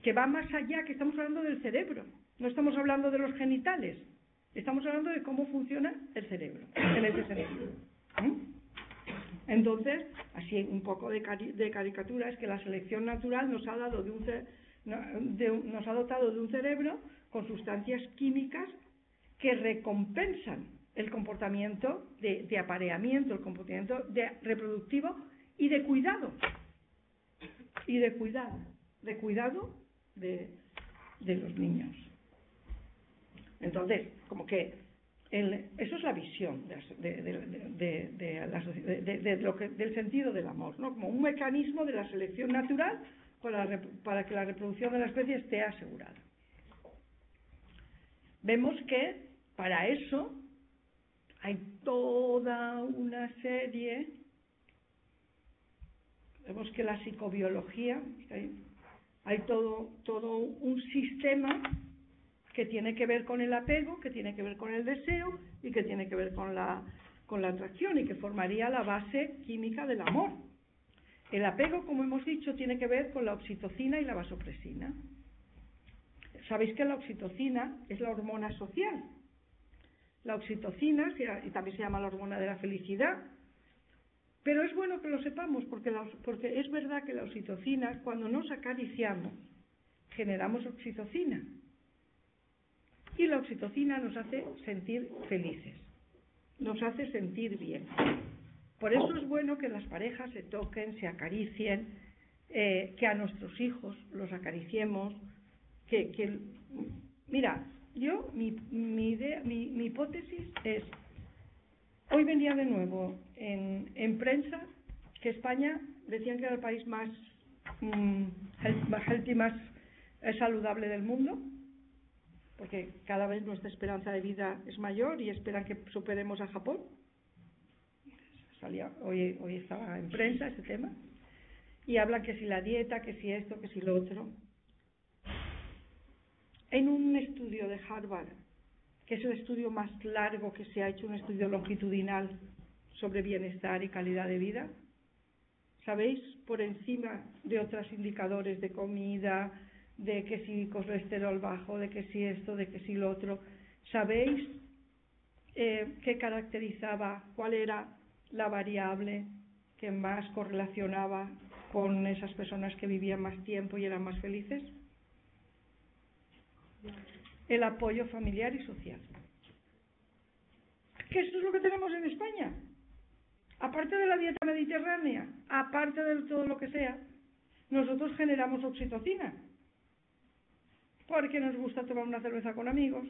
Que va más allá, que estamos hablando del cerebro. No estamos hablando de los genitales. Estamos hablando de cómo funciona el cerebro, en ese sentido. Entonces, así un poco de caricatura, es que la selección natural nos ha dado nos ha dotado de un cerebro con sustancias químicas que recompensan el comportamiento de apareamiento, el comportamiento reproductivo y de cuidado. De cuidado de los niños. Entonces, como que eso es la visión del sentido del amor, ¿no? Como un mecanismo de la selección natural para que la reproducción de la especie esté asegurada. Vemos que para eso hay toda una serie, vemos que la psicobiología, hay todo un sistema que tiene que ver con el apego, que tiene que ver con el deseo y que tiene que ver con la atracción y que formaría la base química del amor. El apego, como hemos dicho, tiene que ver con la oxitocina y la vasopresina. Sabéis que la oxitocina es la hormona social. La oxitocina y también se llama la hormona de la felicidad. Pero es bueno que lo sepamos porque es verdad que la oxitocina, cuando nos acariciamos, generamos oxitocina. Y la oxitocina nos hace sentir felices, nos hace sentir bien. Por eso es bueno que las parejas se toquen, se acaricien, que a nuestros hijos los acariciemos. Mira, mi idea, mi hipótesis es, hoy venía de nuevo en prensa que España decían que era el país más healthy, más saludable del mundo, porque cada vez nuestra esperanza de vida es mayor y esperan que superemos a Japón. Hoy estaba en prensa ese tema y hablan que si la dieta, que si esto, que si lo otro. En un estudio de Harvard, que es el estudio más largo que se ha hecho, un estudio longitudinal sobre bienestar y calidad de vida, ¿sabéis? Por encima de otros indicadores de comida, de que si colesterol bajo, de que si esto, de que si lo otro, ¿sabéis qué caracterizaba, cuál era la variable que más correlacionaba con esas personas que vivían más tiempo y eran más felices? El apoyo familiar y social. Que esto es lo que tenemos en España. Aparte de la dieta mediterránea, aparte de todo lo que sea, nosotros generamos oxitocina. Porque nos gusta tomar una cerveza con amigos,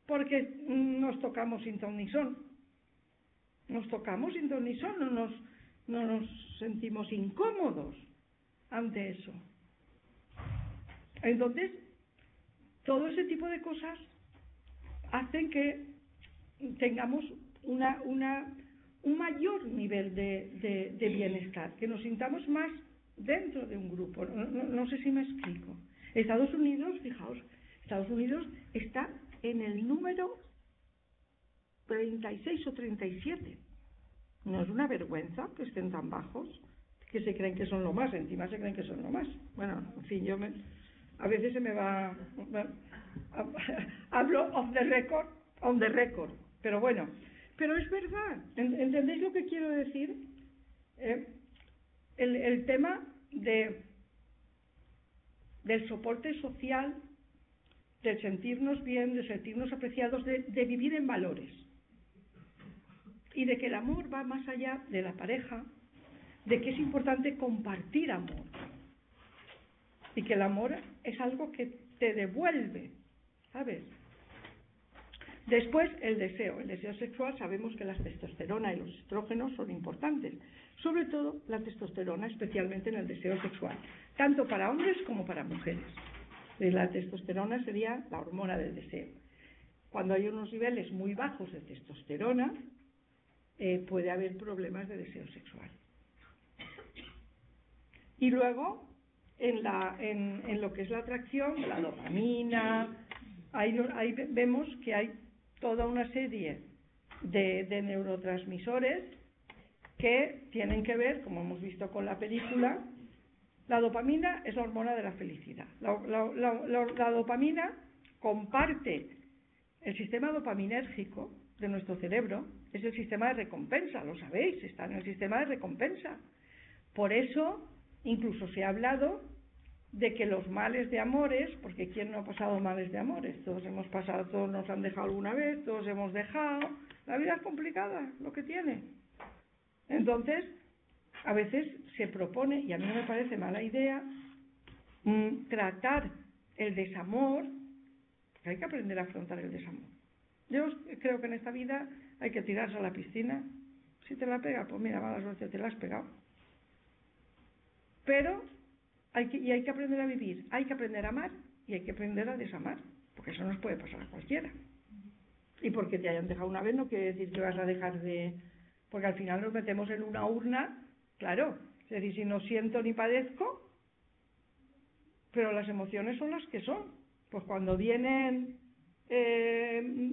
porque nos tocamos sin ton ni son. Nos tocamos sin ton ni son, no nos sentimos incómodos ante eso. Entonces, todo ese tipo de cosas hacen que tengamos un mayor nivel de bienestar, que nos sintamos más dentro de un grupo. No sé si me explico. Estados Unidos, fijaos, Estados Unidos está en el número 36 o 37. No es una vergüenza que estén tan bajos, que se creen que son lo más, encima se creen que son lo más. Bueno, en fin, a veces se me va... hablo on the record, pero bueno. Pero es verdad, ¿entendéis lo que quiero decir? El tema del soporte social, de sentirnos bien, de sentirnos apreciados, de vivir en valores. Y de que el amor va más allá de la pareja, de que es importante compartir amor. Y que el amor es algo que te devuelve, ¿sabes? Después, el deseo sexual. Sabemos que la testosterona y los estrógenos son importantes, sobre todo la testosterona, especialmente en el deseo sexual, tanto para hombres como para mujeres. La testosterona sería la hormona del deseo. Cuando hay unos niveles muy bajos de testosterona, puede haber problemas de deseo sexual. Y luego, en lo que es la atracción, la dopamina, ahí vemos que hay toda una serie de neurotransmisores que tienen que ver, como hemos visto con la película. La dopamina es la hormona de la felicidad. La dopamina comparte el sistema dopaminérgico de nuestro cerebro, es el sistema de recompensa, lo sabéis, está en el sistema de recompensa. Por eso, incluso se ha hablado de que los males de amores, porque ¿quién no ha pasado males de amores? Todos hemos pasado, todos nos han dejado alguna vez, todos hemos dejado. La vida es complicada, lo que tiene. Entonces, a veces se propone, y a mí no me parece mala idea, tratar el desamor, porque hay que aprender a afrontar el desamor. Yo creo que en esta vida hay que tirarse a la piscina. Si te la pega, pues mira, mala suerte, te la has pegado. Pero hay que aprender a vivir, hay que aprender a amar y hay que aprender a desamar, porque eso nos puede pasar a cualquiera. Y porque te hayan dejado una vez no quiere decir que vas a dejar de... Porque al final nos metemos en una urna, claro, es decir, si no siento ni padezco, pero las emociones son las que son. Pues cuando vienen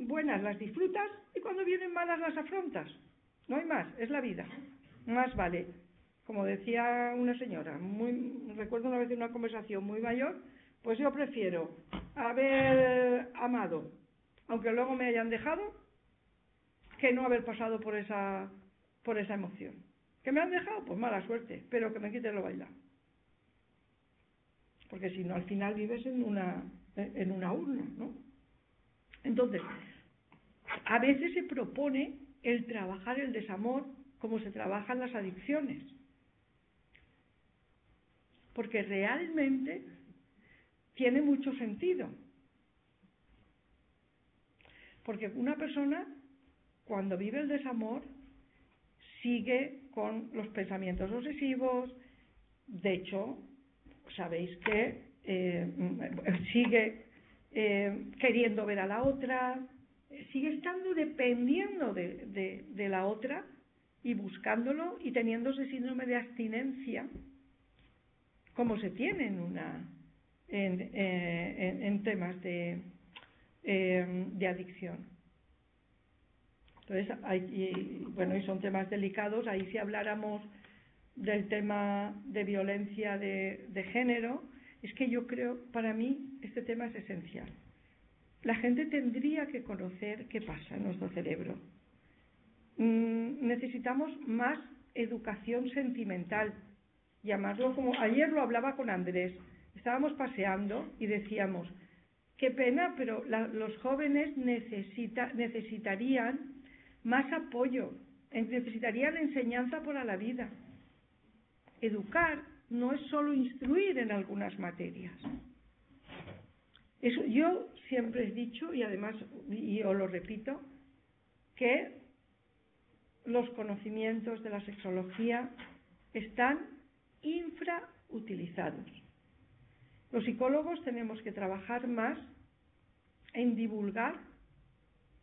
buenas las disfrutas y cuando vienen malas las afrontas. No hay más, es la vida. Más vale. Como decía una señora, recuerdo una vez en una conversación muy mayor, pues yo prefiero haber amado, aunque luego me hayan dejado, que no haber pasado por esa emoción. ¿Que me han dejado? Pues mala suerte, pero que me quiten lo bailado. Porque si no, al final vives en una urna, ¿no? Entonces, a veces se propone el trabajar el desamor como se trabajan las adicciones. Porque realmente tiene mucho sentido. Porque una persona, cuando vive el desamor, sigue con los pensamientos obsesivos. De hecho, sabéis que sigue queriendo ver a la otra, sigue estando dependiendo de la otra y buscándolo y teniendo ese síndrome de abstinencia, como se tiene en temas de adicción. Entonces, y son temas delicados. Ahí si habláramos del tema de violencia de género, es que yo creo, para mí, este tema es esencial. La gente tendría que conocer qué pasa en nuestro cerebro. Necesitamos más educación sentimental, llamarlo como... Ayer lo hablaba con Andrés, estábamos paseando y decíamos, qué pena, pero los jóvenes necesitarían más apoyo, necesitarían enseñanza para la vida. Educar no es solo instruir en algunas materias. Eso, yo siempre he dicho, y además, y os lo repito, que los conocimientos de la sexología están infrautilizados. Los psicólogos tenemos que trabajar más en divulgar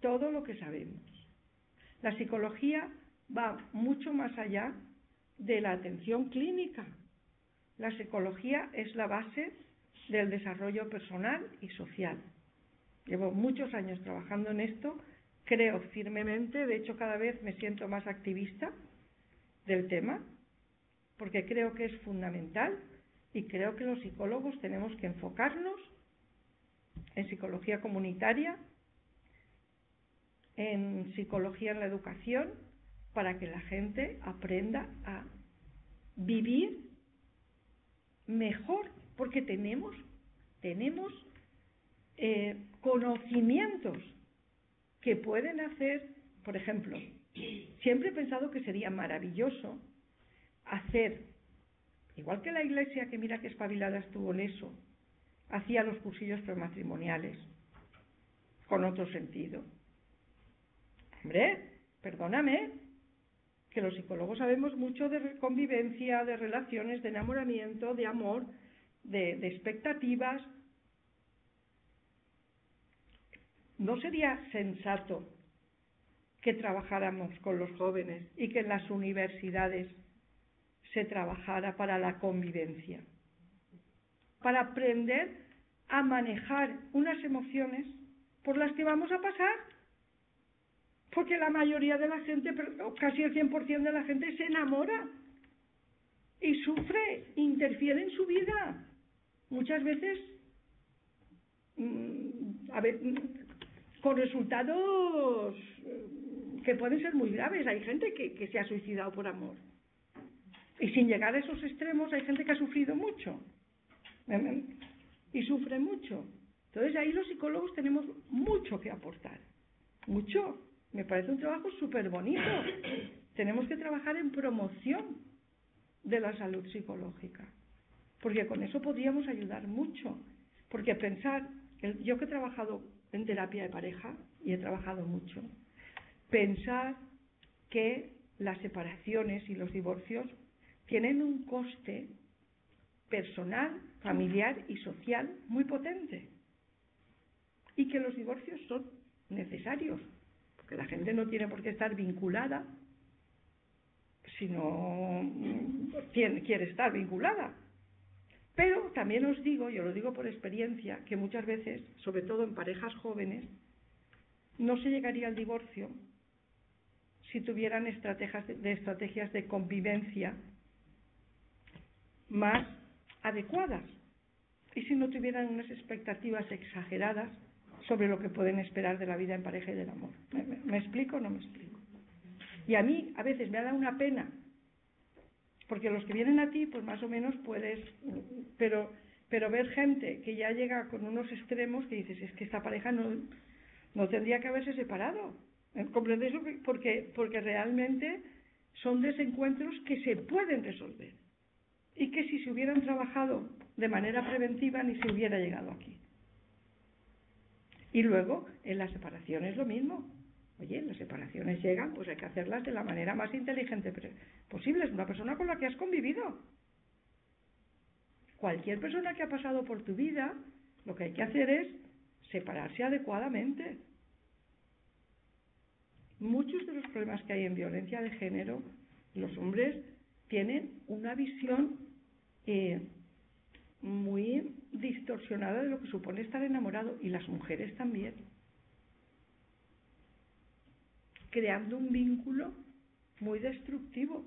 todo lo que sabemos. La psicología va mucho más allá de la atención clínica. La psicología es la base del desarrollo personal y social. Llevo muchos años trabajando en esto, creo firmemente, de hecho cada vez me siento más activista del tema, porque creo que es fundamental y creo que los psicólogos tenemos que enfocarnos en psicología comunitaria, en psicología en la educación, para que la gente aprenda a vivir mejor, porque tenemos conocimientos que pueden hacer, por ejemplo, siempre he pensado que sería maravilloso hacer, igual que la Iglesia, que mira qué espabilada estuvo en eso, hacía los cursillos prematrimoniales, con otro sentido. Hombre, perdóname, que los psicólogos sabemos mucho de convivencia, de relaciones, de enamoramiento, de amor, de expectativas. ¿No sería sensato que trabajáramos con los jóvenes y que en las universidades se trabajara para la convivencia? Para aprender a manejar unas emociones por las que vamos a pasar. Porque la mayoría de la gente, casi el 100% de la gente, se enamora y sufre, interfiere en su vida. Muchas veces, con resultados que pueden ser muy graves. Hay gente que se ha suicidado por amor. Y sin llegar a esos extremos, hay gente que ha sufrido mucho. Y sufre mucho. Entonces ahí los psicólogos tenemos mucho que aportar. Mucho. Me parece un trabajo súper bonito. Tenemos que trabajar en promoción de la salud psicológica, porque con eso podríamos ayudar mucho. Porque pensar, yo que he trabajado en terapia de pareja y he trabajado mucho, pensar que las separaciones y los divorcios tienen un coste personal, familiar y social muy potente, y que los divorcios son necesarios. Que la gente no tiene por qué estar vinculada si no quiere estar vinculada. Pero también os digo, yo lo digo por experiencia, que muchas veces, sobre todo en parejas jóvenes, no se llegaría al divorcio si tuvieran estrategias de convivencia más adecuadas y si no tuvieran unas expectativas exageradas sobre lo que pueden esperar de la vida en pareja y del amor. ¿Me explico o no me explico? Y a mí a veces me ha dado una pena, porque los que vienen a ti, pues más o menos puedes, pero ver gente que ya llega con unos extremos que dices, es que esta pareja no tendría que haberse separado. ¿Comprendéis? Porque realmente son desencuentros que se pueden resolver y que si se hubieran trabajado de manera preventiva ni se hubiera llegado aquí. Y luego, en las separaciones lo mismo. Oye, las separaciones llegan, pues hay que hacerlas de la manera más inteligente posible. Es una persona con la que has convivido. Cualquier persona que ha pasado por tu vida, lo que hay que hacer es separarse adecuadamente. Muchos de los problemas que hay en violencia de género, los hombres tienen una visión muy distorsionada de lo que supone estar enamorado, y las mujeres también, creando un vínculo muy destructivo.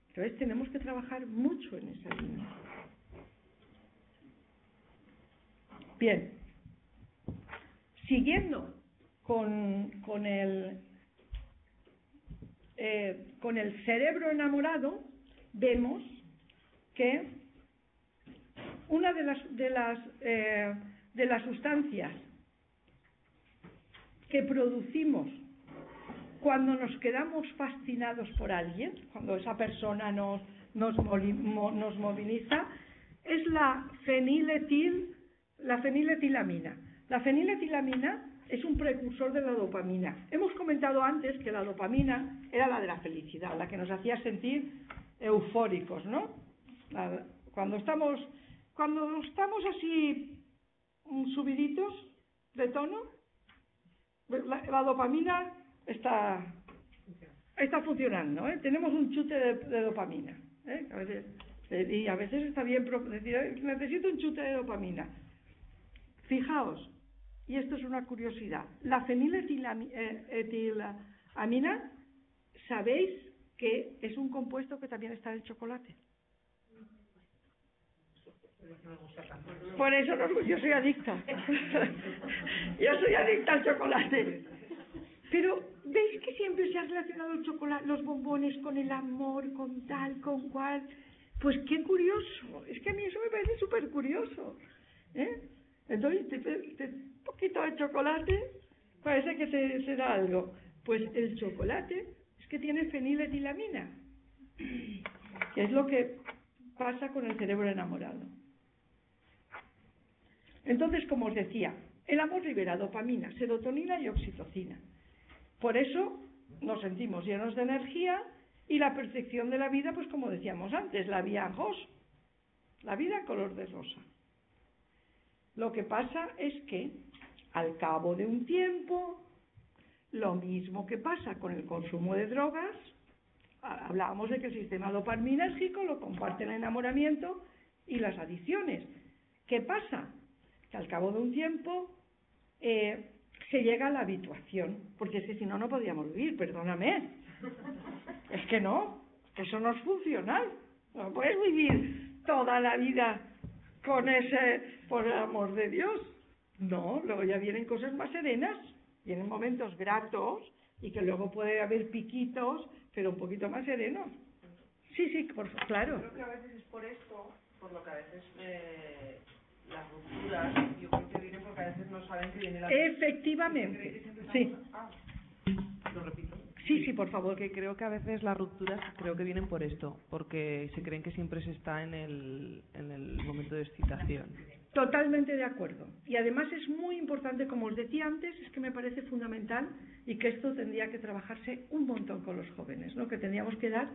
Entonces tenemos que trabajar mucho en esa línea. Bien, siguiendo con el cerebro enamorado, vemos que una de las sustancias que producimos cuando nos quedamos fascinados por alguien, cuando esa persona nos moviliza, es la feniletilamina. La feniletilamina es un precursor de la dopamina. Hemos comentado antes que la dopamina era la de la felicidad, la que nos hacía sentir eufóricos, ¿no? Cuando estamos así subiditos de tono, la dopamina está funcionando, ¿eh? Tenemos un chute de dopamina, ¿eh? A veces está bien decir, necesito un chute de dopamina. Fijaos, y esto es una curiosidad, la feniletilamina, ¿sabéis que es un compuesto que también está en el chocolate? Por eso yo soy adicta. Yo soy adicta al chocolate. Pero ¿veis que siempre se ha relacionado el chocolate, los bombones con el amor, con tal, con cual? Pues qué curioso. Es que a mí eso me parece súper curioso, ¿eh? Entonces, un poquito de chocolate parece que se da algo. Pues el chocolate es que tiene feniletilamina, que es lo que pasa con el cerebro enamorado. Entonces, como os decía, el amor libera dopamina, serotonina y oxitocina. Por eso nos sentimos llenos de energía y la percepción de la vida, pues como decíamos antes, la vida rosa, la vida color de rosa. Lo que pasa es que al cabo de un tiempo, lo mismo que pasa con el consumo de drogas, hablábamos de que el sistema dopaminérgico lo comparte el enamoramiento y las adicciones. ¿Qué pasa? Que al cabo de un tiempo se llega a la habituación, porque es que si no, no podíamos vivir, perdóname. Es que no, eso no es funcional. No puedes vivir toda la vida con ese, por el amor de Dios. No, luego ya vienen cosas más serenas, vienen momentos gratos y que luego puede haber piquitos, pero un poquito más serenos. Sí, claro. Yo creo que a veces es por esto, por lo que a veces las rupturas, yo creo que vienen porque a veces no saben que viene la... Efectivamente, sí. Lo repito. Sí, por favor. Que creo que a veces las rupturas creo que vienen por esto, porque se creen que siempre se está en el momento de excitación. Totalmente de acuerdo. Y además es muy importante, como os decía antes, es que me parece fundamental y que esto tendría que trabajarse un montón con los jóvenes, ¿no? Que tendríamos que dar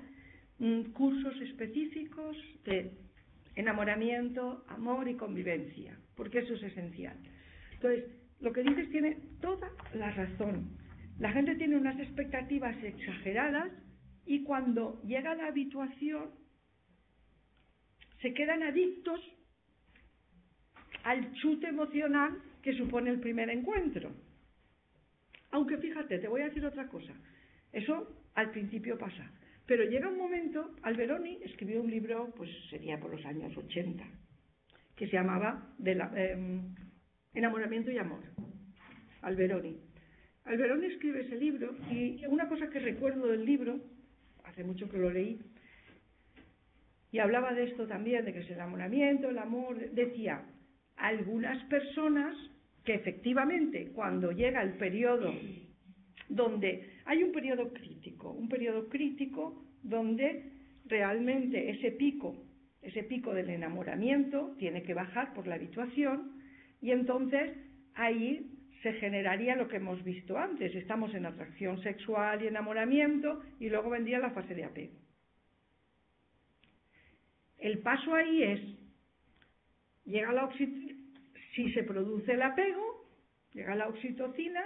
cursos específicos de enamoramiento, amor y convivencia, porque eso es esencial. Entonces, lo que dices tiene toda la razón. La gente tiene unas expectativas exageradas y cuando llega la habituación se quedan adictos al chute emocional que supone el primer encuentro. Aunque fíjate, te voy a decir otra cosa. Eso al principio pasa. Pero llega un momento, Alberoni escribió un libro, pues sería por los años 80, que se llamaba Enamoramiento y Amor. Alberoni escribe ese libro y una cosa que recuerdo del libro, hace mucho que lo leí, y hablaba de esto también, de que es el enamoramiento, el amor, decía, algunas personas que efectivamente cuando llega el periodo donde hay un periodo crítico donde realmente ese pico del enamoramiento tiene que bajar por la habituación y entonces ahí se generaría lo que hemos visto antes, estamos en atracción sexual y enamoramiento y luego vendría la fase de apego. El paso ahí es, si se produce el apego, llega la oxitocina,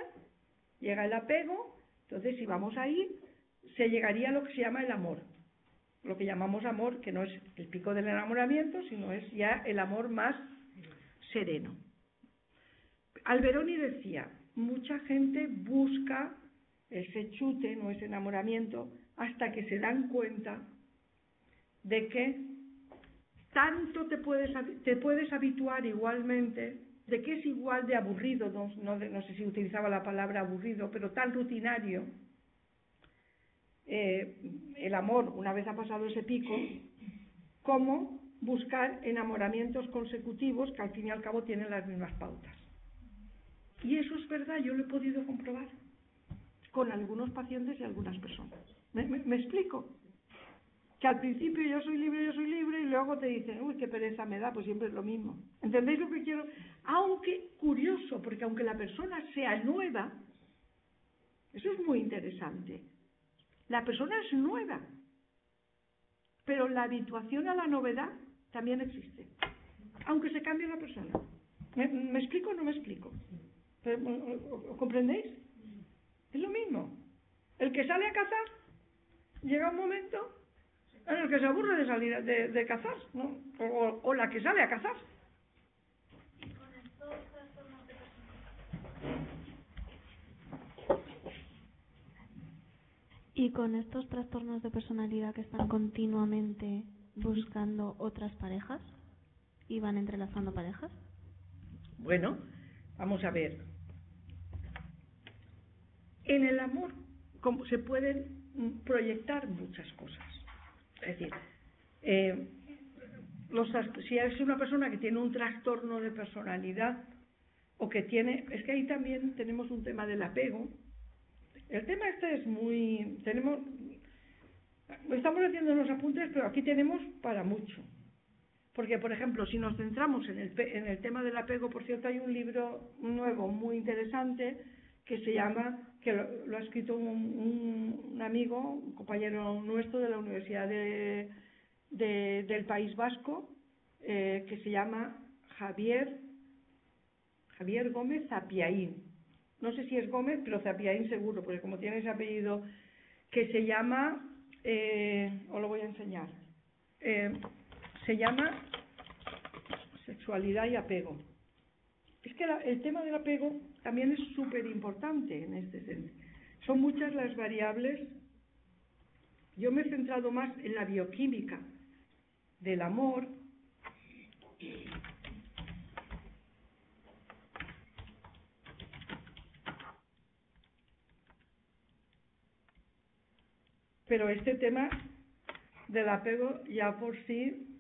llega el apego, entonces si vamos ahí, se llegaría a lo que se llama el amor, lo que llamamos amor, que no es el pico del enamoramiento, sino es ya el amor más sereno. Alberoni decía, mucha gente busca ese chute, no ese enamoramiento, hasta que se dan cuenta de que tanto te puedes habituar igualmente, de que es igual de aburrido, no sé si utilizaba la palabra aburrido, pero tan rutinario, el amor, una vez ha pasado ese pico, cómo buscar enamoramientos consecutivos que al fin y al cabo tienen las mismas pautas. Y eso es verdad, yo lo he podido comprobar con algunos pacientes y algunas personas. ¿Me explico? Que al principio yo soy libre, y luego te dicen, uy, qué pereza me da, pues siempre es lo mismo. ¿Entendéis lo que quiero? Aunque, curioso, porque aunque la persona sea nueva, eso es muy interesante. La persona es nueva, pero la habituación a la novedad también existe, aunque se cambie la persona. ¿Me explico o no me explico? ¿Lo comprendéis? Es lo mismo. El que sale a cazar, llega un momento en el que se aburre de salir de cazar, ¿no? O la que sale a cazar. Y con estos trastornos de personalidad que están continuamente buscando otras parejas y van entrelazando parejas. Bueno, vamos a ver. En el amor se pueden proyectar muchas cosas. Es decir, si es una persona que tiene un trastorno de personalidad o que tiene... Es que ahí también tenemos un tema del apego. El tema este es muy... Estamos haciendo unos apuntes, pero aquí tenemos para mucho. Porque, por ejemplo, si nos centramos en el tema del apego, por cierto, hay un libro nuevo muy interesante que se llama, que lo ha escrito un amigo, un compañero nuestro de la Universidad del País Vasco, que se llama Javier Gómez Zapiaín. No sé si es Gómez, pero Zapiaín seguro, porque como tiene ese apellido, que se llama, os lo voy a enseñar, se llama Sexualidad y Apego. Es que el tema del apego también es súper importante en este sentido. Son muchas las variables. Yo me he centrado más en la bioquímica del amor. Pero este tema del apego ya por sí...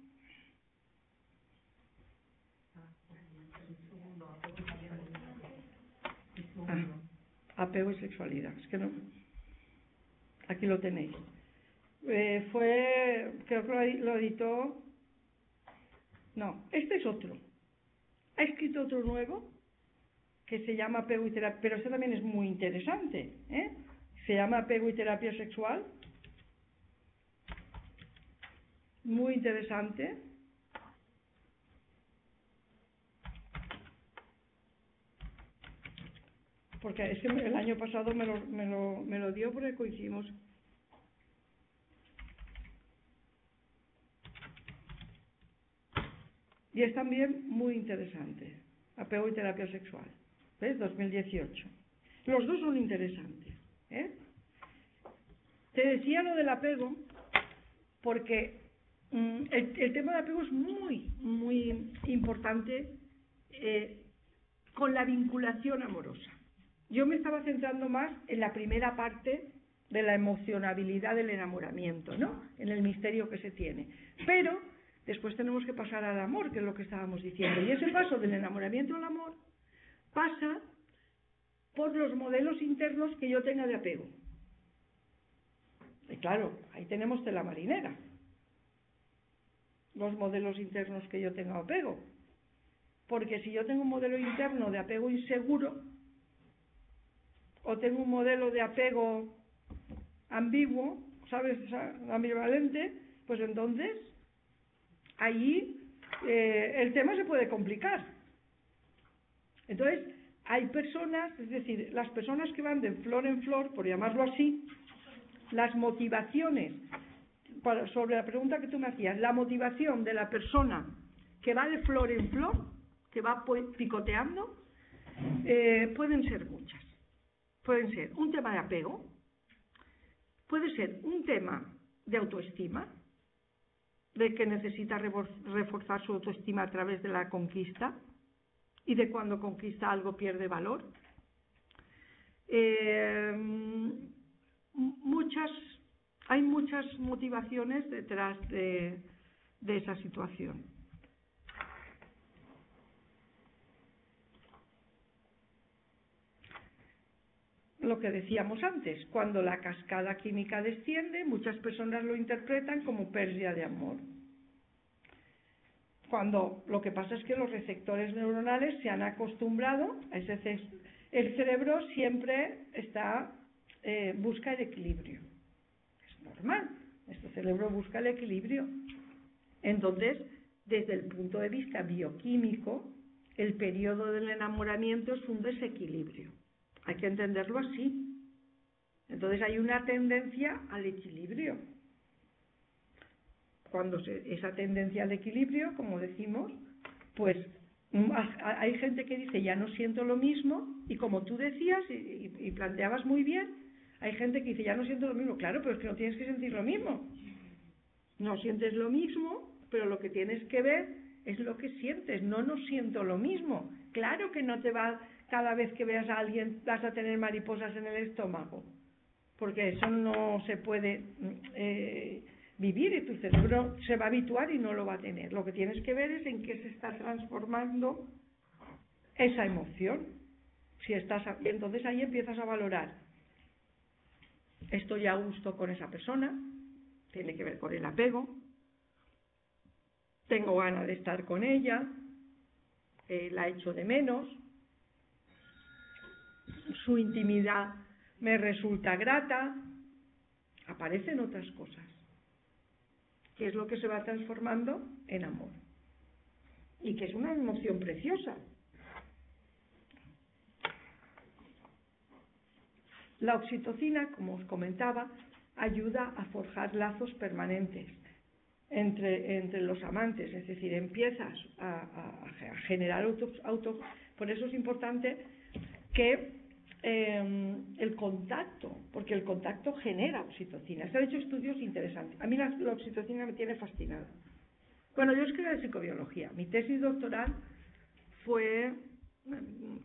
apego y sexualidad. Es que no... Aquí lo tenéis. Creo que lo editó... No, este es otro. Ha escrito otro nuevo que se llama Apego y Terapia, pero este también es muy interesante, Se llama Apego y Terapia Sexual. Muy interesante. Porque es que el año pasado me lo dio porque coincidimos. Y es también muy interesante. Apego y terapia sexual. ¿Ves? 2018. Los dos son interesantes. Te decía lo del apego porque el tema del apego es muy, muy importante con la vinculación amorosa. Yo me estaba centrando más en la primera parte de la emocionabilidad del enamoramiento, ¿no? En el misterio que se tiene. Pero después tenemos que pasar al amor, que es lo que estábamos diciendo. Y ese paso del enamoramiento al amor pasa por los modelos internos que yo tenga de apego. Y claro, ahí tenemos tela marinera. Los modelos internos que yo tenga de apego. Porque si yo tengo un modelo interno de apego inseguro, o tengo un modelo de apego ambiguo, ¿sabes? Ambivalente, pues entonces ahí el tema se puede complicar. Entonces hay personas, es decir, las personas que van de flor en flor, por llamarlo así, las motivaciones, sobre la pregunta que tú me hacías, la motivación de la persona que va de flor en flor, que va picoteando, pueden ser muchas. Pueden ser un tema de apego, puede ser un tema de autoestima, de que necesita reforzar su autoestima a través de la conquista y de cuando conquista algo pierde valor. Muchas hay muchas motivaciones detrás de esa situación. Lo que decíamos antes, cuando la cascada química desciende, muchas personas lo interpretan como pérdida de amor. Cuando lo que pasa es que los receptores neuronales se han acostumbrado a ese el cerebro siempre busca el equilibrio. Es normal, nuestro cerebro busca el equilibrio. Entonces, desde el punto de vista bioquímico, el periodo del enamoramiento es un desequilibrio. Hay que entenderlo así. Entonces hay una tendencia al equilibrio. Cuando esa tendencia al equilibrio, como decimos, pues hay gente que dice ya no siento lo mismo, y como tú decías y planteabas muy bien, hay gente que dice ya no siento lo mismo. Claro, pero es que no tienes que sentir lo mismo. No sientes lo mismo, pero lo que tienes que ver es lo que sientes. No siento lo mismo. Claro que no te va, cada vez que veas a alguien vas a tener mariposas en el estómago, porque eso no se puede vivir, y tu cerebro se va a habituar y no lo va a tener. Lo que tienes que ver es en qué se está transformando esa emoción. Y entonces ahí empiezas a valorar. Estoy a gusto con esa persona, tiene que ver con el apego. Tengo ganas de estar con ella, la echo de menos. Su intimidad me resulta grata. Aparecen otras cosas, que es lo que se va transformando en amor, y que es una emoción preciosa. La oxitocina, como os comentaba, ayuda a forjar lazos permanentes entre los amantes, es decir, empiezas a generar por eso es importante que el contacto, porque el contacto genera oxitocina. Se han hecho estudios interesantes. A mí la oxitocina me tiene fascinada. Bueno, yo escribí psicobiología. Mi tesis doctoral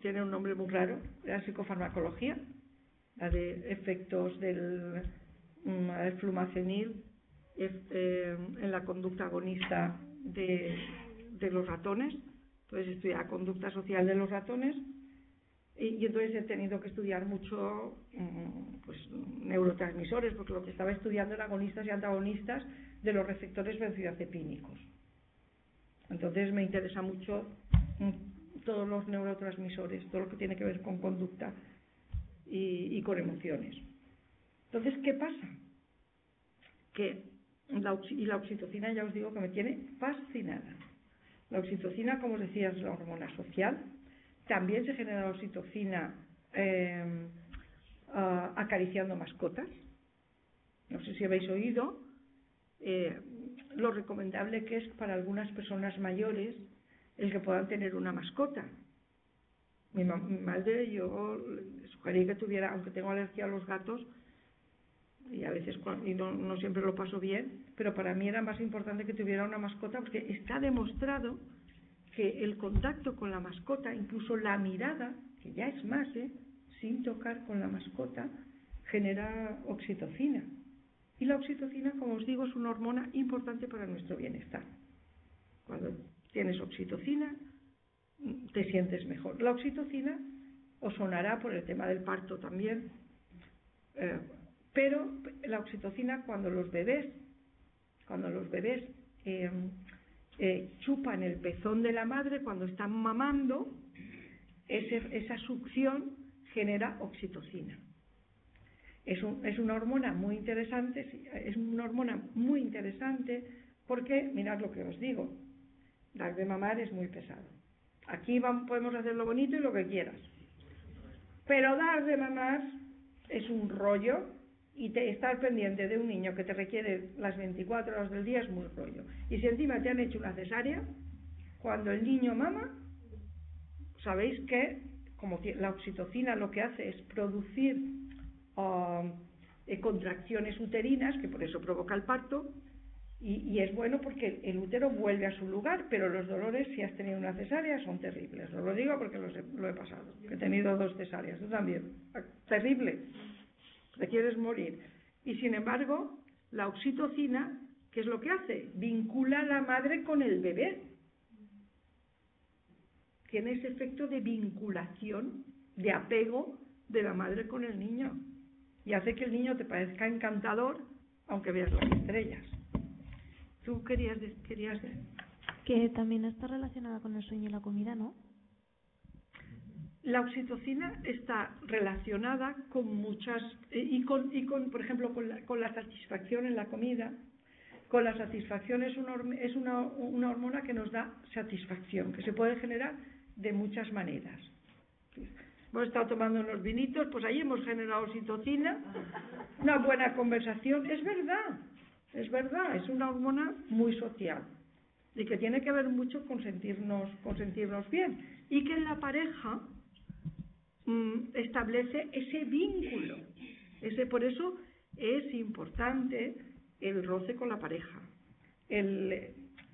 tiene un nombre muy raro, era psicofarmacología, la de efectos del flumacenil en la conducta agonista de los ratones. Entonces estudié la conducta social de los ratones. Y entonces he tenido que estudiar mucho neurotransmisores, porque lo que estaba estudiando era agonistas y antagonistas de los receptores benzodiazepínicos. Entonces me interesa mucho todos los neurotransmisores, todo lo que tiene que ver con conducta y con emociones. Entonces, ¿qué pasa? Que la oxitocina, ya os digo que me tiene fascinada. La oxitocina, como os decía, es la hormona social. También se genera la oxitocina acariciando mascotas. No sé si habéis oído lo recomendable que es para algunas personas mayores el que puedan tener una mascota. Mi madre, yo le sugerí que tuviera, aunque tengo alergia a los gatos, y a veces no siempre lo paso bien, pero para mí era más importante que tuviera una mascota, porque está demostrado que el contacto con la mascota, incluso la mirada, que ya es más, sin tocar con la mascota, genera oxitocina. Y la oxitocina, como os digo, es una hormona importante para nuestro bienestar. Cuando tienes oxitocina, te sientes mejor. La oxitocina os sonará por el tema del parto también, pero la oxitocina cuando los bebés chupan el pezón de la madre cuando están mamando, esa succión genera oxitocina. Es una hormona muy interesante, porque mirad lo que os digo, dar de mamar es muy pesado. Aquí podemos hacer lo bonito y lo que quieras, pero dar de mamar es un rollo, y estar pendiente de un niño que te requiere las 24 horas del día es muy rollo. Y si encima te han hecho una cesárea, cuando el niño mama, sabéis que como la oxitocina lo que hace es producir contracciones uterinas, que por eso provoca el parto, y es bueno porque el útero vuelve a su lugar, pero los dolores, si has tenido una cesárea, son terribles. Os lo digo porque lo he pasado, he tenido 2 cesáreas, tú también, terrible, te quieres morir. Y sin embargo, La oxitocina, ¿qué es lo que hace? Vincula a la madre con el bebé. Tiene ese efecto de vinculación, de apego de la madre con el niño. Y hace que el niño te parezca encantador, aunque veas las estrellas. ¿Tú querías Que también está relacionada con el sueño y la comida, ¿no? La oxitocina está relacionada con muchas, por ejemplo, con la satisfacción en la comida. Con la satisfacción es una hormona que nos da satisfacción, que se puede generar de muchas maneras. Hemos estado tomando unos vinitos, pues ahí hemos generado oxitocina, una buena conversación. Es verdad, es una hormona muy social y que tiene que ver mucho con sentirnos bien, y que en la pareja establece ese vínculo. Por eso es importante el roce con la pareja,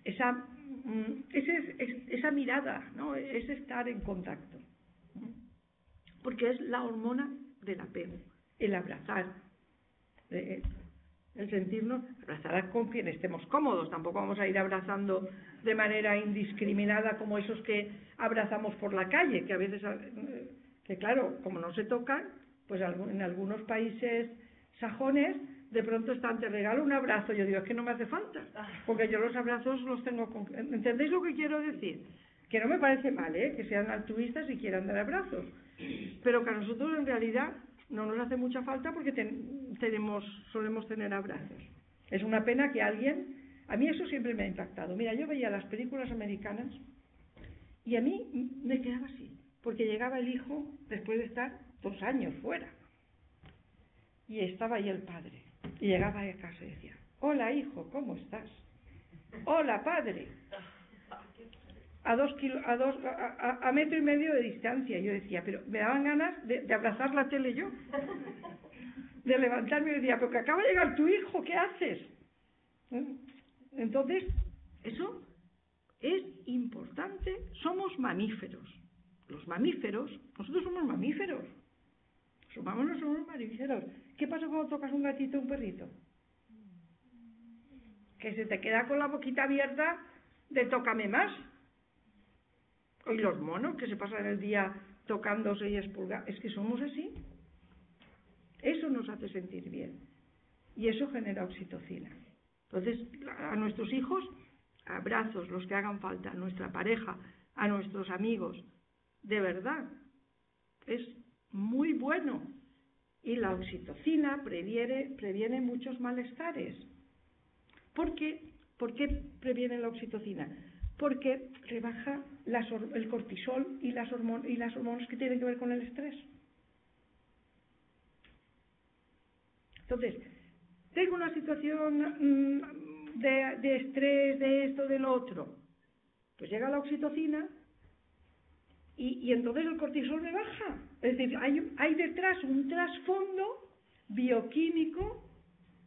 esa mirada, ¿no? Es estar en contacto, porque es la hormona del apego, el abrazar, el sentirnos, abrazar con quien estemos cómodos. Tampoco vamos a ir abrazando de manera indiscriminada como esos que abrazamos por la calle, que a veces, que claro, como no se tocan, pues en algunos países sajones de pronto están, te regalo un abrazo. Yo digo, es que no me hace falta, porque yo los abrazos los tengo ¿entendéis lo que quiero decir? Que no me parece mal, que sean altruistas y quieran dar abrazos, pero que a nosotros en realidad no nos hace mucha falta, porque solemos tener abrazos. Es una pena que a mí eso siempre me ha impactado. Mira, yo veía las películas americanas y a mí me quedaba así, porque llegaba el hijo después de estar 2 años fuera y estaba ahí el padre, y llegaba a casa y decía, hola hijo, ¿cómo estás? Hola padre. A metro y medio de distancia. Yo decía, pero me daban ganas de abrazar la tele yo, de levantarme y decía, pero que acaba de llegar tu hijo, ¿qué haces? Entonces, eso es importante. Somos mamíferos. Nosotros somos mamíferos. Los humanos no somos mamíferos. ¿Qué pasa cuando tocas un gatito o un perrito? Que se te queda con la boquita abierta de tócame más. Y los monos que se pasan el día tocándose y expulgando. Es que somos así. Eso nos hace sentir bien. Y eso genera oxitocina. Entonces, a nuestros hijos, abrazos, los que hagan falta, a nuestra pareja, a nuestros amigos. De verdad, es muy bueno. Y la oxitocina previene muchos malestares. ¿Por qué previene la oxitocina? Porque rebaja el cortisol y las hormonas que tienen que ver con el estrés. Entonces, tengo una situación de estrés, de esto, del otro. Pues llega la oxitocina y entonces el cortisol me baja. Es decir, hay detrás un trasfondo bioquímico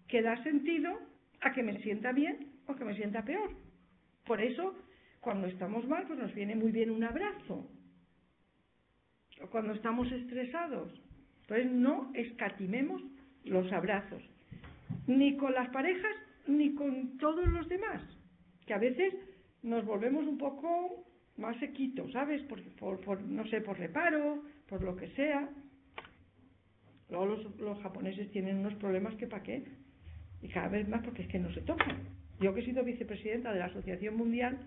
que da sentido a que me sienta bien o que me sienta peor. Por eso, cuando estamos mal, pues nos viene muy bien un abrazo. O cuando estamos estresados. Entonces no escatimemos los abrazos, ni con las parejas, ni con todos los demás, que a veces nos volvemos un poco más sequitos, ¿sabes? No sé, por reparo, por lo que sea. Luego los japoneses tienen unos problemas que para qué, y cada vez más porque es que no se tocan. Yo que he sido vicepresidenta de la Asociación Mundial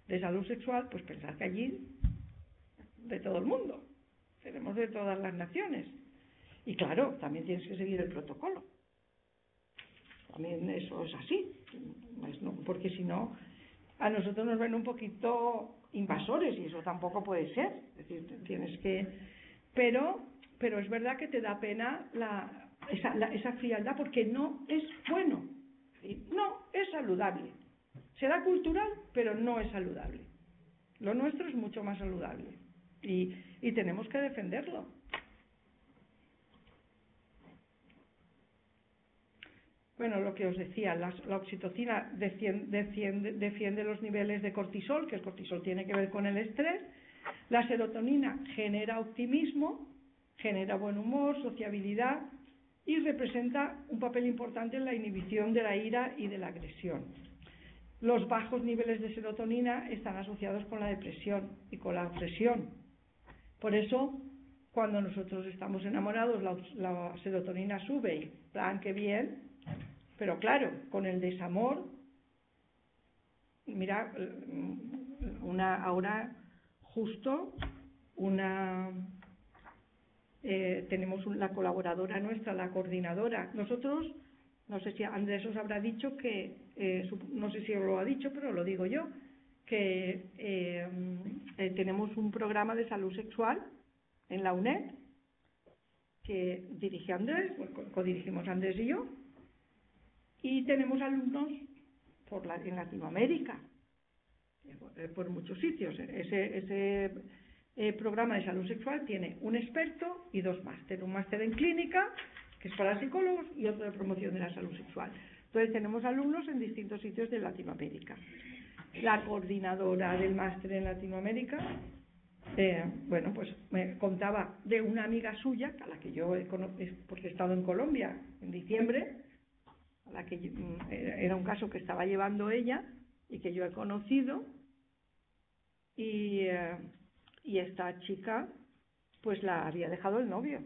de Salud Sexual, pues pensar que allí de todo el mundo, tenemos de todas las naciones. Y claro, también tienes que seguir el protocolo. También eso es así, porque si no, a nosotros nos ven un poquito invasores y eso tampoco puede ser. Es decir, tienes que... Pero es verdad que te da pena esa frialdad, porque no es bueno. No es saludable. Será cultural, pero no es saludable. Lo nuestro es mucho más saludable y tenemos que defenderlo. Bueno, lo que os decía, la oxitocina defiende los niveles de cortisol, que el cortisol tiene que ver con el estrés. La serotonina genera optimismo, genera buen humor, sociabilidad, y representa un papel importante en la inhibición de la ira y de la agresión. Los bajos niveles de serotonina están asociados con la depresión y con la opresión. Por eso, cuando nosotros estamos enamorados, la serotonina sube y plan, qué bien, pero claro, con el desamor, mira, ahora justo tenemos la colaboradora nuestra, la coordinadora. Nosotros, no sé si Andrés os habrá dicho que, no sé si os lo ha dicho, pero lo digo yo, que tenemos un programa de salud sexual en la UNED que dirige Andrés, pues codirigimos Andrés y yo, y tenemos alumnos en Latinoamérica, por muchos sitios. Ese programa de salud sexual tiene un experto y 2 másteres, un máster en clínica, que es para psicólogos, y otro de promoción de la salud sexual. Entonces tenemos alumnos en distintos sitios de Latinoamérica. La coordinadora del máster en Latinoamérica, bueno, pues me contaba de una amiga suya, a la que yo porque he estado en Colombia en diciembre, a la que era un caso que estaba llevando ella y que yo he conocido, y esta chica pues la había dejado el novio.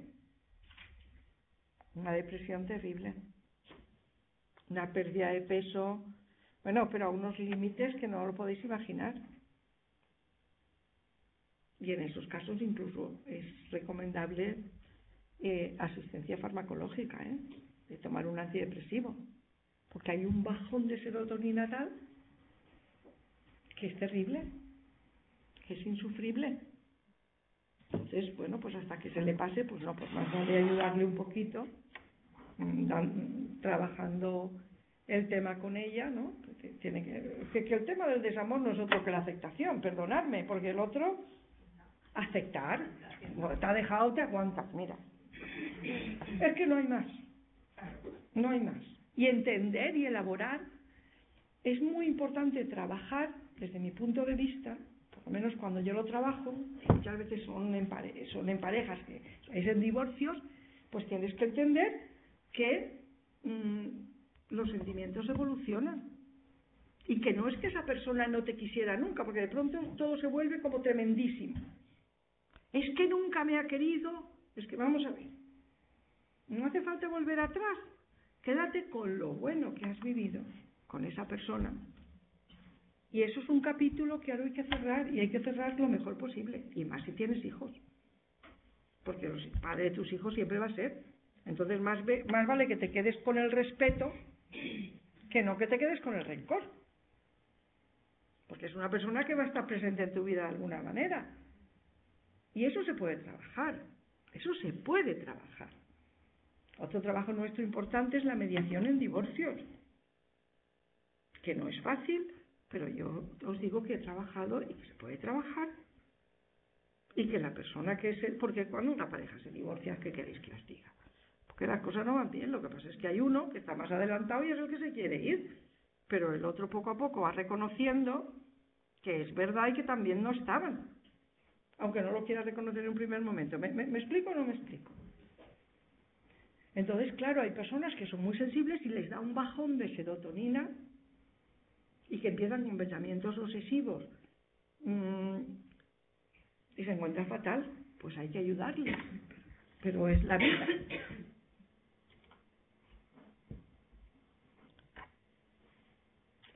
Una depresión terrible, una pérdida de peso, bueno, pero a unos límites que no lo podéis imaginar. Y en esos casos incluso es recomendable asistencia farmacológica, de tomar un antidepresivo, porque hay un bajón de serotonina tal que es terrible, que es insufrible. Entonces, bueno, pues hasta que se le pase, pues no, pues más vale ayudarle un poquito, trabajando el tema con ella, ¿no? Tiene que el tema del desamor no es otro que la aceptación, perdonadme, porque el otro, aceptar, te ha dejado, te aguantas, mira. Es que no hay más, no hay más. Y entender y elaborar, es muy importante trabajar, desde mi punto de vista, por lo menos cuando yo lo trabajo, muchas veces son en parejas, que es en divorcios, pues tienes que entender que los sentimientos evolucionan y que no es que esa persona no te quisiera nunca, porque de pronto todo se vuelve como tremendísimo. Es que nunca me ha querido. Es que vamos a ver, no hace falta volver atrás, quédate con lo bueno que has vivido con esa persona. Y eso es un capítulo que ahora hay que cerrar, y hay que cerrar lo mejor posible, y más si tienes hijos, porque el padre de tus hijos siempre va a ser. Entonces más vale que te quedes con el respeto que no que te quedes con el rencor, porque es una persona que va a estar presente en tu vida de alguna manera, y eso se puede trabajar, eso se puede trabajar. Otro trabajo nuestro importante es la mediación en divorcios, que no es fácil, pero yo os digo que he trabajado y que se puede trabajar, y que la persona que es porque cuando una pareja se divorcia, ¿qué queréis que os diga? Porque las cosas no van bien. Lo que pasa es que hay uno que está más adelantado y es el que se quiere ir, pero el otro poco a poco va reconociendo que es verdad y que también no estaban, aunque no lo quiera reconocer en un primer momento. ¿Me explico o no me explico? Entonces, claro, hay personas que son muy sensibles y les da un bajón de serotonina y que empiezan con pensamientos obsesivos y se encuentran fatal. Pues hay que ayudarles, pero es la vida.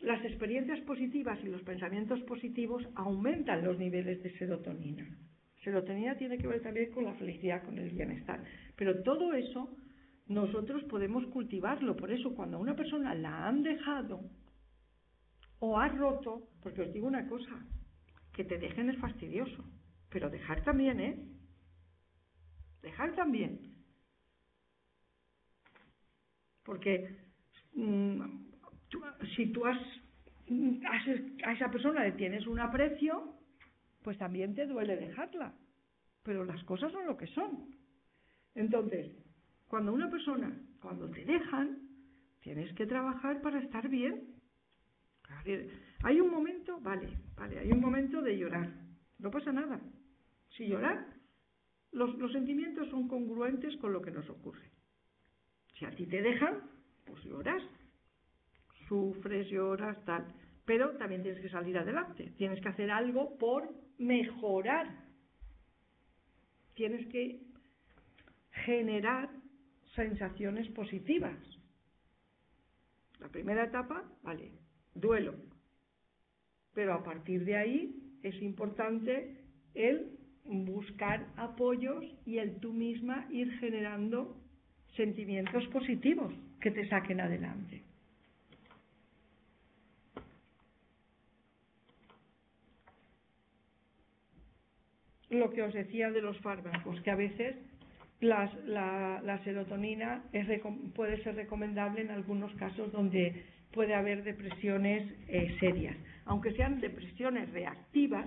Las experiencias positivas y los pensamientos positivos aumentan los niveles de serotonina. Serotonina tiene que ver también con la felicidad, con el bienestar, pero todo eso nosotros podemos cultivarlo. Por eso cuando a una persona la han dejado o ha roto, porque os digo una cosa, que te dejen es fastidioso, pero dejar también, dejar también, porque si tú a esa persona le tienes un aprecio, pues también te duele dejarla, pero las cosas son lo que son. Entonces, cuando te dejan, tienes que trabajar para estar bien. Hay un momento, hay un momento de llorar, no pasa nada. Si llorar, los sentimientos son congruentes con lo que nos ocurre. Si a ti te dejan, pues lloras, sufres, lloras, tal. Pero también tienes que salir adelante, tienes que hacer algo por mejorar. Tienes que generar sensaciones positivas. La primera etapa, vale, duelo. Pero a partir de ahí es importante el buscar apoyos y el tú misma ir generando sentimientos positivos que te saquen adelante. Lo que os decía de los fármacos, que a veces la serotonina puede ser recomendable en algunos casos donde puede haber depresiones serias. Aunque sean depresiones reactivas,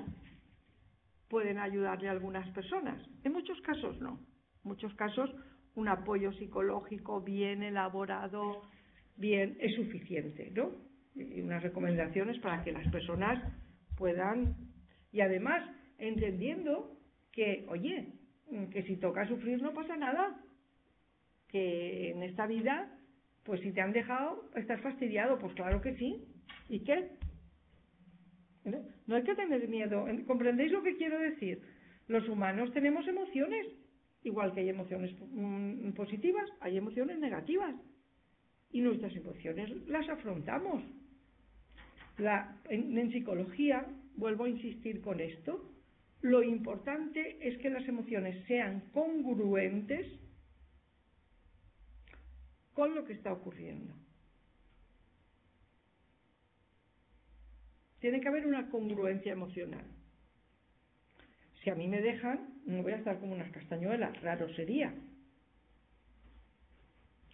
pueden ayudarle a algunas personas. En muchos casos no. En muchos casos un apoyo psicológico bien elaborado, bien, es suficiente, ¿no? Y unas recomendaciones para que las personas puedan, y además entendiendo que, oye, que si toca sufrir no pasa nada, que en esta vida, pues si te han dejado, estás fastidiado, pues claro que sí, ¿y qué? No hay que tener miedo, ¿comprendéis lo que quiero decir? Los humanos tenemos emociones, igual que hay emociones positivas, hay emociones negativas, y nuestras emociones las afrontamos. En psicología, vuelvo a insistir con esto, lo importante es que las emociones sean congruentes con lo que está ocurriendo. Tiene que haber una congruencia emocional. Si a mí me dejan, no voy a estar como unas castañuelas, raro sería.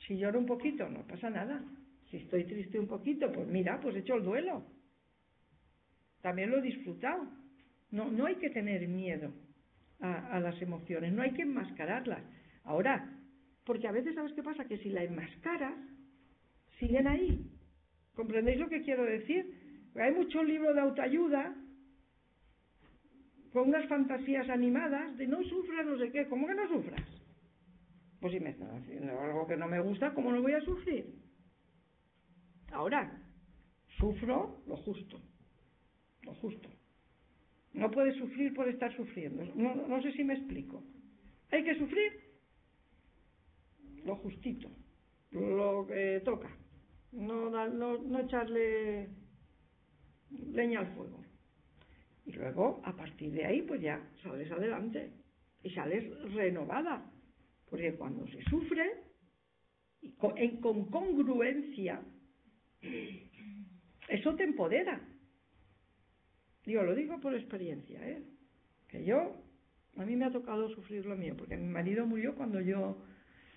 Si lloro un poquito, no pasa nada. Si estoy triste un poquito, pues mira, pues he hecho el duelo. También lo he disfrutado. No hay que tener miedo a las emociones, no hay que enmascararlas. Ahora, porque a veces, ¿sabes qué pasa? Que si la enmascaras, siguen ahí. ¿Comprendéis lo que quiero decir? Hay muchos libros de autoayuda con unas fantasías animadas de no sufras, no sé qué. ¿Cómo que no sufras? Pues si me están haciendo algo que no me gusta, ¿cómo no voy a sufrir? Ahora, sufro lo justo. Lo justo. No puedes sufrir por estar sufriendo. No sé si me explico. Hay que sufrir lo justito, lo que toca. No echarle leña al fuego. Y luego, a partir de ahí, pues ya sales adelante. Y sales renovada. Porque cuando se sufre, con congruencia, eso te empodera. Yo lo digo por experiencia, que a mí me ha tocado sufrir lo mío, porque mi marido murió cuando yo,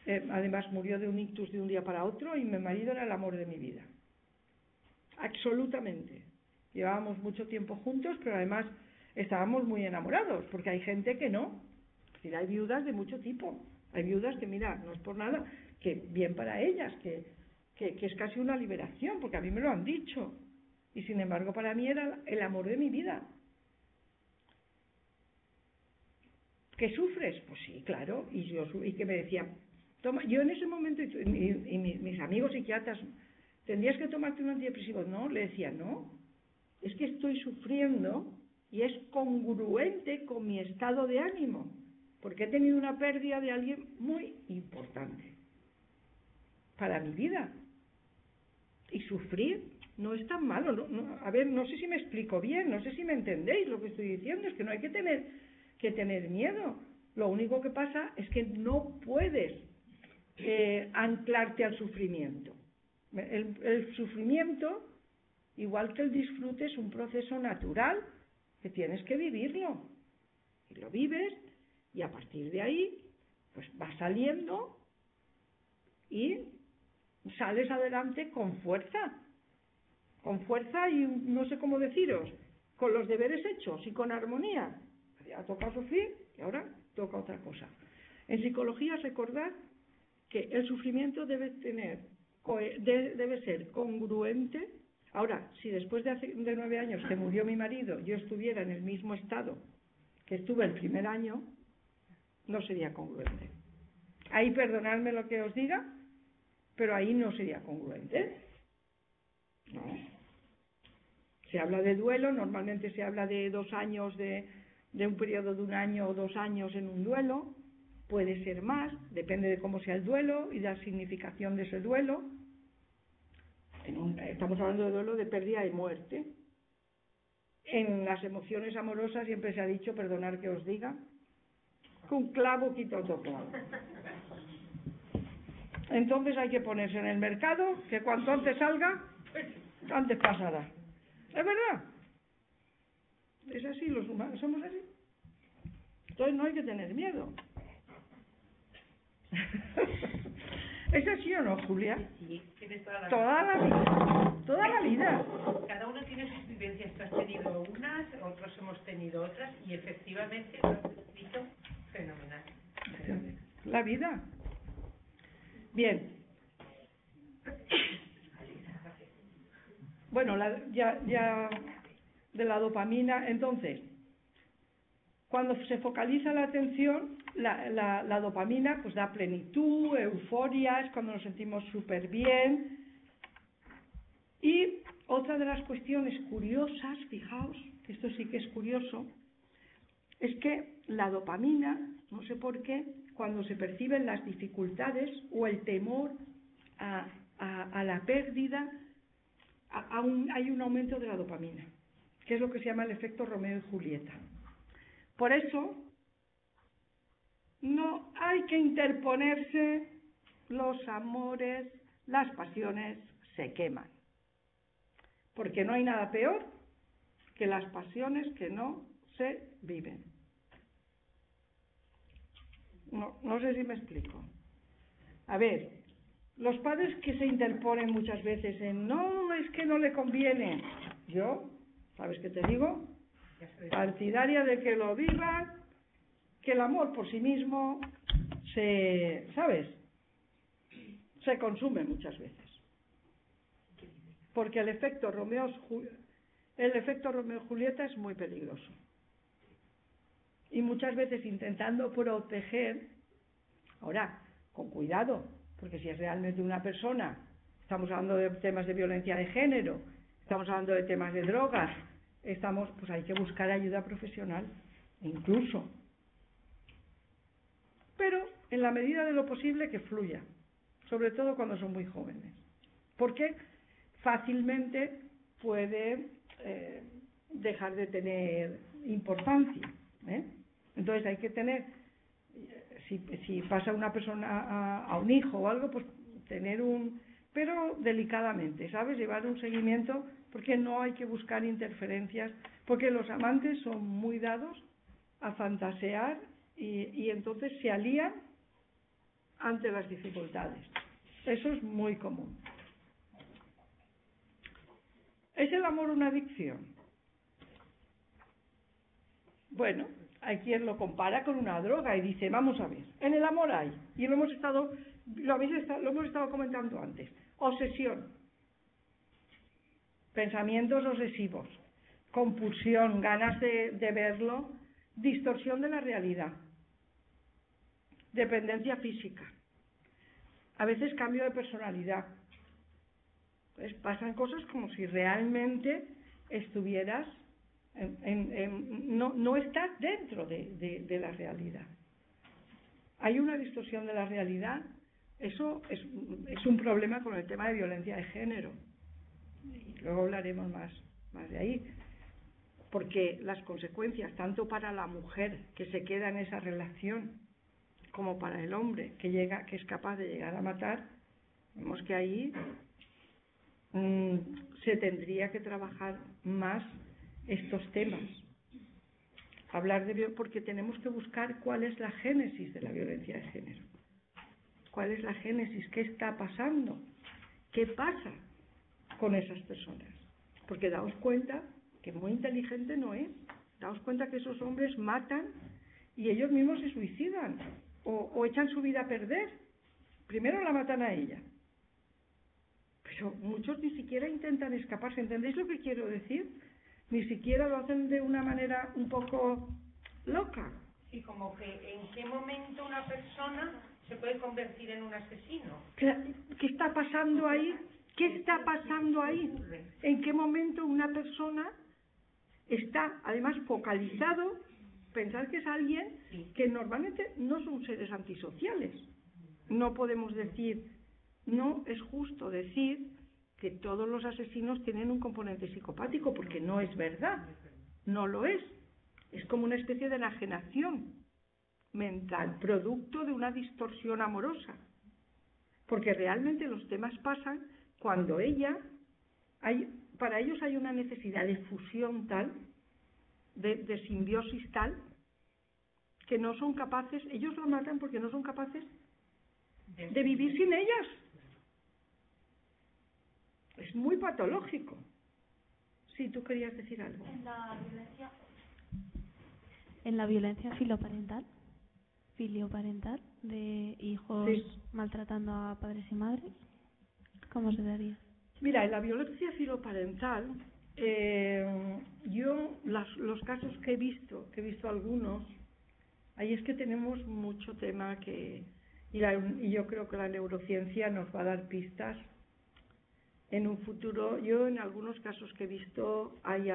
además murió de un ictus de un día para otro, y mi marido era el amor de mi vida. Absolutamente. Llevábamos mucho tiempo juntos, pero además estábamos muy enamorados, porque hay gente que no. Es decir, hay viudas de mucho tipo. Hay viudas que, mira, no es por nada, que bien para ellas, que es casi una liberación, porque a mí me lo han dicho. Y sin embargo, para mí era el amor de mi vida. ¿Que sufres? Pues sí, claro. Y que me decían, toma, yo en ese momento, y mis amigos psiquiatras, ¿tendrías que tomarte un antidepresivo? No, le decía, no. Es que estoy sufriendo y es congruente con mi estado de ánimo, porque he tenido una pérdida de alguien muy importante para mi vida. Y sufrir no es tan malo. A ver, no sé si me explico bien, no sé si me entendéis lo que estoy diciendo, es que no hay que tener miedo. Lo único que pasa es que no puedes anclarte al sufrimiento. El sufrimiento, igual que el disfrute, es un proceso natural que tienes que vivirlo. Y lo vives, y a partir de ahí, pues vas saliendo y sales adelante con fuerza y no sé cómo deciros, con los deberes hechos y con armonía. Ya toca sufrir y ahora toca otra cosa. En psicología, recordad que el sufrimiento debe ser congruente. Ahora, si después de 9 años que murió mi marido yo estuviera en el mismo estado que estuve el primer año, no sería congruente. Ahí, perdonadme lo que os diga, pero ahí no sería congruente. No. Se habla de duelo, normalmente se habla de 2 años, de un periodo de 1 año o 2 años en un duelo, puede ser más, depende de cómo sea el duelo y de la significación de ese duelo. Estamos hablando de duelo de pérdida y muerte. En las emociones amorosas siempre se ha dicho, perdonad que os diga, que un clavo quita otro clavo. Entonces hay que ponerse en el mercado, que cuanto antes salga, antes pasará. ¿Es verdad? Es así, los humanos somos así. Entonces no hay que tener miedo. ¿Es así o no, Julia? Sí, tienes toda la Toda la vida. Cada uno tiene sus vivencias. Tú has tenido unas, otros hemos tenido otras, y efectivamente lo has descrito fenomenal. La vida. Bien. Bueno, ya de la dopamina, entonces, cuando se focaliza la atención, la dopamina pues da plenitud, euforia, es cuando nos sentimos súper bien. Y otra de las cuestiones curiosas, fijaos, esto sí que es curioso, es que la dopamina, no sé por qué, cuando se perciben las dificultades o el temor a la pérdida, hay un aumento de la dopamina, que es lo que se llama el efecto Romeo y Julieta. Por eso, no hay que interponerse, los amores, las pasiones se queman. Porque no hay nada peor que las pasiones que no se viven. No sé si me explico. A ver, los padres que se interponen muchas veces en no, es que no le conviene. Yo, ¿sabes qué te digo? Partidaria de que lo vivan, que el amor por sí mismo ¿sabes? Se consume muchas veces. Porque el efecto Romeo y Julieta es muy peligroso. Y muchas veces intentando proteger, ahora, con cuidado, porque si es realmente una persona, estamos hablando de temas de violencia de género, estamos hablando de temas de drogas, pues hay que buscar ayuda profesional, incluso. Pero en la medida de lo posible que fluya, sobre todo cuando son muy jóvenes. Porque fácilmente puede dejar de tener importancia. Entonces hay que tener, si pasa una persona a un hijo o algo, pues tener pero delicadamente, ¿sabes? Llevar un seguimiento, porque no hay que buscar interferencias, porque los amantes son muy dados a fantasear y entonces se alían ante las dificultades. Eso es muy común. ¿Es el amor una adicción? Bueno, hay quien lo compara con una droga y dice, vamos a ver, en el amor hay, y lo hemos estado comentando antes, obsesión, pensamientos obsesivos, compulsión, ganas de verlo, distorsión de la realidad, dependencia física, a veces cambio de personalidad. Pues pasan cosas como si realmente estuvieras, no estás dentro de la realidad. Hay una distorsión de la realidad. Eso es un problema con el tema de violencia de género. Y luego hablaremos más de ahí. Porque las consecuencias, tanto para la mujer que se queda en esa relación, como para el hombre que es capaz de llegar a matar, vemos que ahí se tendría que trabajar más estos temas. Porque tenemos que buscar cuál es la génesis de la violencia de género. ¿Cuál es la génesis? ¿Qué está pasando? ¿Qué pasa con esas personas? Porque daos cuenta que muy inteligente no es. Daos cuenta que esos hombres matan y ellos mismos se suicidan o echan su vida a perder. Primero la matan a ella. Pero muchos ni siquiera intentan escaparse. ¿Entendéis lo que quiero decir? Ni siquiera lo hacen de una manera un poco loca. Sí, como que en qué momento una persona se puede convertir en un asesino. ¿Qué está pasando ahí? ¿Qué está pasando ahí? ¿En qué momento una persona está, además, focalizado, pensar que es alguien que normalmente no son seres antisociales? No podemos decir, no es justo decir que todos los asesinos tienen un componente psicopático, porque no es verdad, no lo es. Es como una especie de enajenación mental, producto de una distorsión amorosa. Porque realmente los temas pasan cuando para ellos hay una necesidad de fusión tal, de simbiosis tal, que no son capaces, ellos lo matan porque no son capaces de vivir sin ellas. Es muy patológico. Sí, tú querías decir algo. En la violencia filioparental, de hijos maltratando a padres y madres, ¿cómo se daría? Mira, en la violencia filoparental, yo los casos que he visto algunos, ahí es que tenemos mucho tema y yo creo que la neurociencia nos va a dar pistas en un futuro. Yo en algunos casos que he visto hay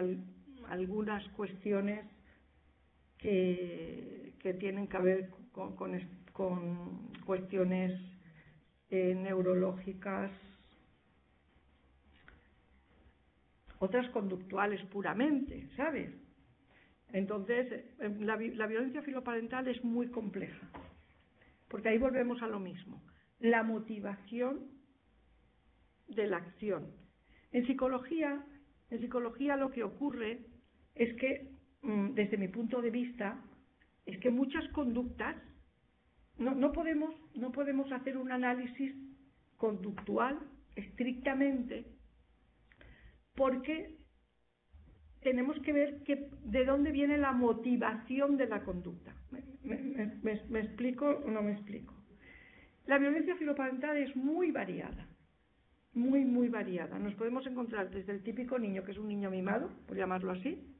algunas cuestiones que tienen que ver con cuestiones neurológicas, otras conductuales puramente, ¿sabes? Entonces, la violencia filoparental es muy compleja, porque ahí volvemos a lo mismo, la motivación de la acción. En psicología lo que ocurre es que, desde mi punto de vista, es que muchas conductas, no podemos hacer un análisis conductual estrictamente, porque tenemos que ver de dónde viene la motivación de la conducta. ¿Me explico o no me explico? La violencia filoparental es muy variada, muy variada. Nos podemos encontrar desde el típico niño, que es un niño mimado, por llamarlo así,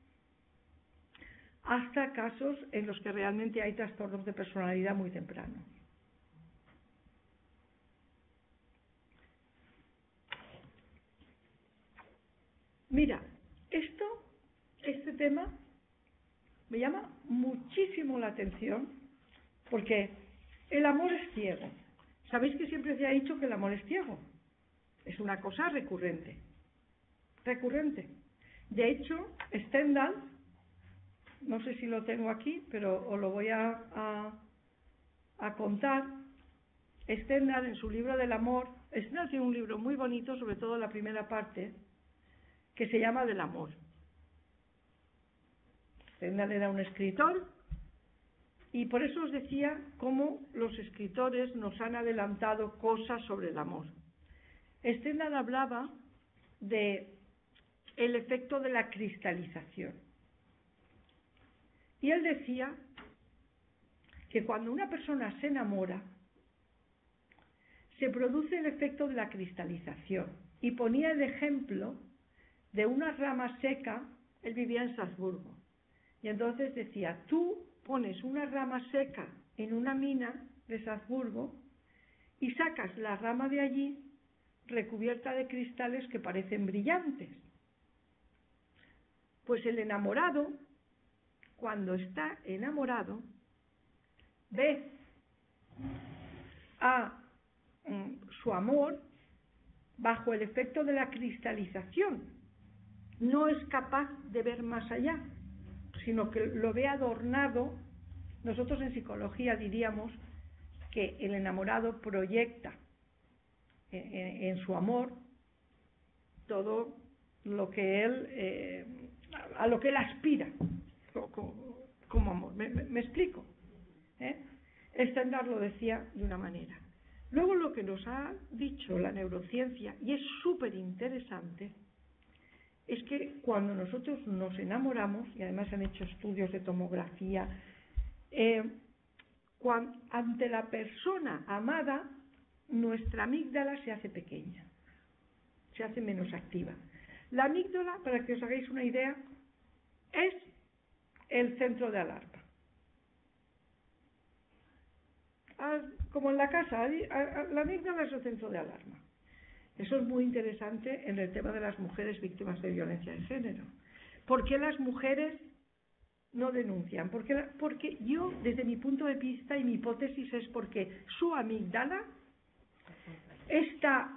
hasta casos en los que realmente hay trastornos de personalidad muy tempranos. Mira, este tema me llama muchísimo la atención, porque el amor es ciego. ¿Sabéis que siempre se ha dicho que el amor es ciego? Es una cosa recurrente. De hecho, Stendhal, no sé si lo tengo aquí, pero os lo voy a contar. Stendhal, en su libro del amor, Stendhal tiene un libro muy bonito, sobre todo la primera parte, que se llama Del amor. Stendhal era un escritor, y por eso os decía cómo los escritores nos han adelantado cosas sobre el amor. Stendhal hablaba de el efecto de la cristalización. Y él decía que cuando una persona se enamora, se produce el efecto de la cristalización. Y ponía el ejemplo de una rama seca. Él vivía en Salzburgo. Y entonces decía, tú pones una rama seca en una mina de Salzburgo y sacas la rama de allí recubierta de cristales que parecen brillantes. Pues el enamorado, cuando está enamorado, ve a su amor bajo el efecto de la cristalización. No es capaz de ver más allá, sino que lo ve adornado. Nosotros en psicología diríamos que el enamorado proyecta en su amor todo lo que él, a lo que él aspira como amor. ¿Me explico? Stendhal lo decía de una manera. Luego, lo que nos ha dicho la neurociencia, y es súper interesante, es que cuando nosotros nos enamoramos, y además se han hecho estudios de tomografía, ante la persona amada, nuestra amígdala se hace pequeña, se hace menos activa. La amígdala, para que os hagáis una idea, es el centro de alarma. como en la casa, la amígdala es el centro de alarma. Eso es muy interesante en el tema de las mujeres víctimas de violencia de género. ¿Por qué las mujeres no denuncian? Porque yo, desde mi punto de vista y mi hipótesis, es porque su amígdala está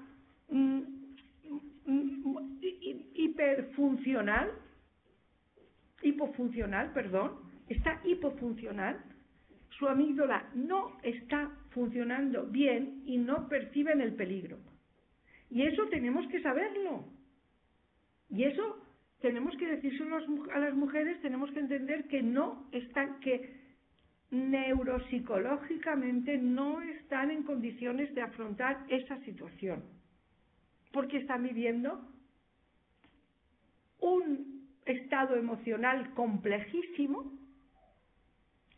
está hipofuncional, su amígdala no está funcionando bien y no perciben el peligro. Y eso tenemos que saberlo. Y eso tenemos que decírselo a las mujeres, tenemos que entender que que neuropsicológicamente no están en condiciones de afrontar esa situación. Porque están viviendo un estado emocional complejísimo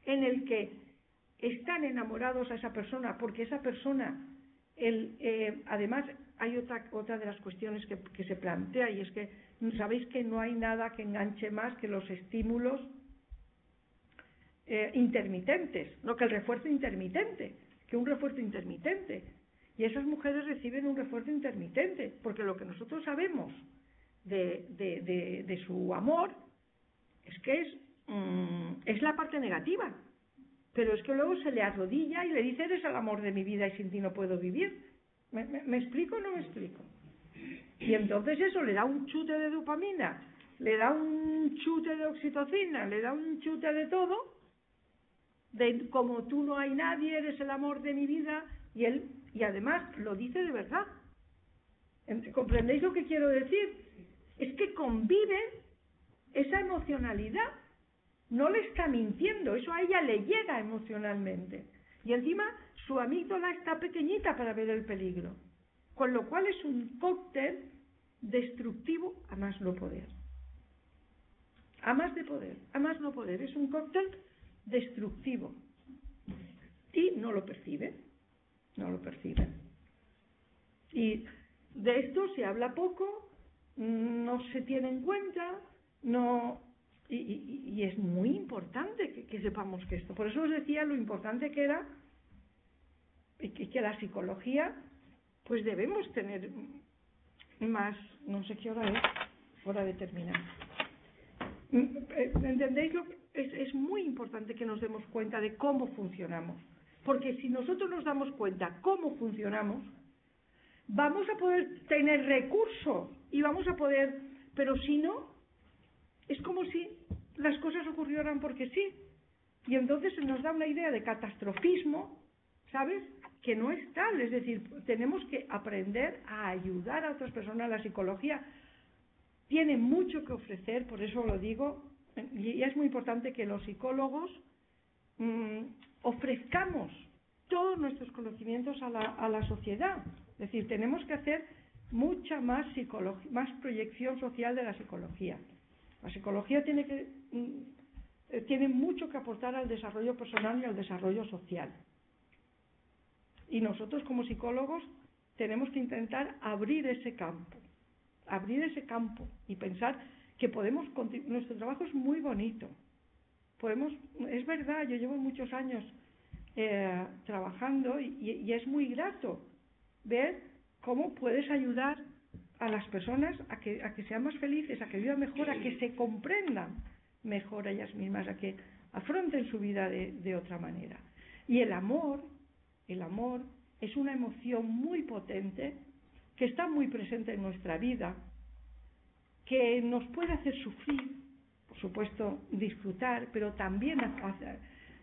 en el que están enamorados a esa persona, porque esa persona, además hay otra de las cuestiones que se plantea, y es que sabéis que no hay nada que enganche más que los estímulos intermitentes, no que el refuerzo intermitente, y esas mujeres reciben un refuerzo intermitente, porque lo que nosotros sabemos de su amor es que es la parte negativa, pero es que luego se le arrodilla y le dice: eres el amor de mi vida y sin ti no puedo vivir. ¿Me explico o no me explico? Y entonces eso le da un chute de dopamina, le da un chute de oxitocina, le da un chute de todo, de como tú no hay nadie, eres el amor de mi vida, y además lo dice de verdad. ¿Comprendéis lo que quiero decir? Es que convive esa emocionalidad, no le está mintiendo, eso a ella le llega emocionalmente. Y encima su amígdala está pequeñita para ver el peligro, con lo cual es un cóctel destructivo a más no poder. A más no poder, es un cóctel destructivo. Y no lo percibe. Y de esto se habla poco, no se tiene en cuenta, y es muy importante que sepamos que esto. Por eso os decía lo importante que era, y que la psicología, pues debemos tener más, no sé qué hora es, hora de terminar. ¿Entendéis? Es muy importante que nos demos cuenta de cómo funcionamos, porque si nosotros nos damos cuenta cómo funcionamos, vamos a poder tener recursos y vamos a poder, pero si no, es como si las cosas ocurrieran porque sí, y entonces se nos da una idea de catastrofismo, ¿sabes?, que no es tal. Es decir, tenemos que aprender a ayudar a otras personas. La psicología tiene mucho que ofrecer, por eso lo digo, y es muy importante que los psicólogos ofrezcamos todos nuestros conocimientos a la sociedad. Es decir, tenemos que hacer mucha más proyección social de la psicología. La psicología tiene mucho que aportar al desarrollo personal y al desarrollo social. Y nosotros como psicólogos tenemos que intentar abrir ese campo y pensar que podemos continuar. Nuestro trabajo es muy bonito. Es verdad, yo llevo muchos años trabajando y es muy grato ver cómo puedes ayudar a las personas a que sean más felices, a que vivan mejor, a que se comprendan mejor a ellas mismas, a que afronten su vida de otra manera. Y el amor es una emoción muy potente que está muy presente en nuestra vida, que nos puede hacer sufrir, por supuesto disfrutar, pero también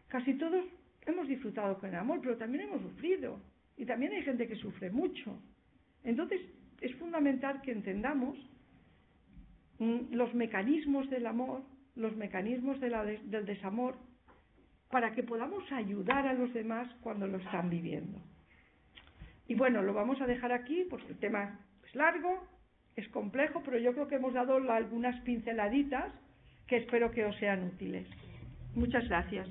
casi todos hemos disfrutado con el amor, pero también hemos sufrido, y también hay gente que sufre mucho. Entonces es fundamental que entendamos los mecanismos del amor, los mecanismos del desamor, para que podamos ayudar a los demás cuando lo están viviendo. Y bueno, lo vamos a dejar aquí porque el tema es largo, es complejo, pero yo creo que hemos dado algunas pinceladitas que espero que os sean útiles. Muchas gracias.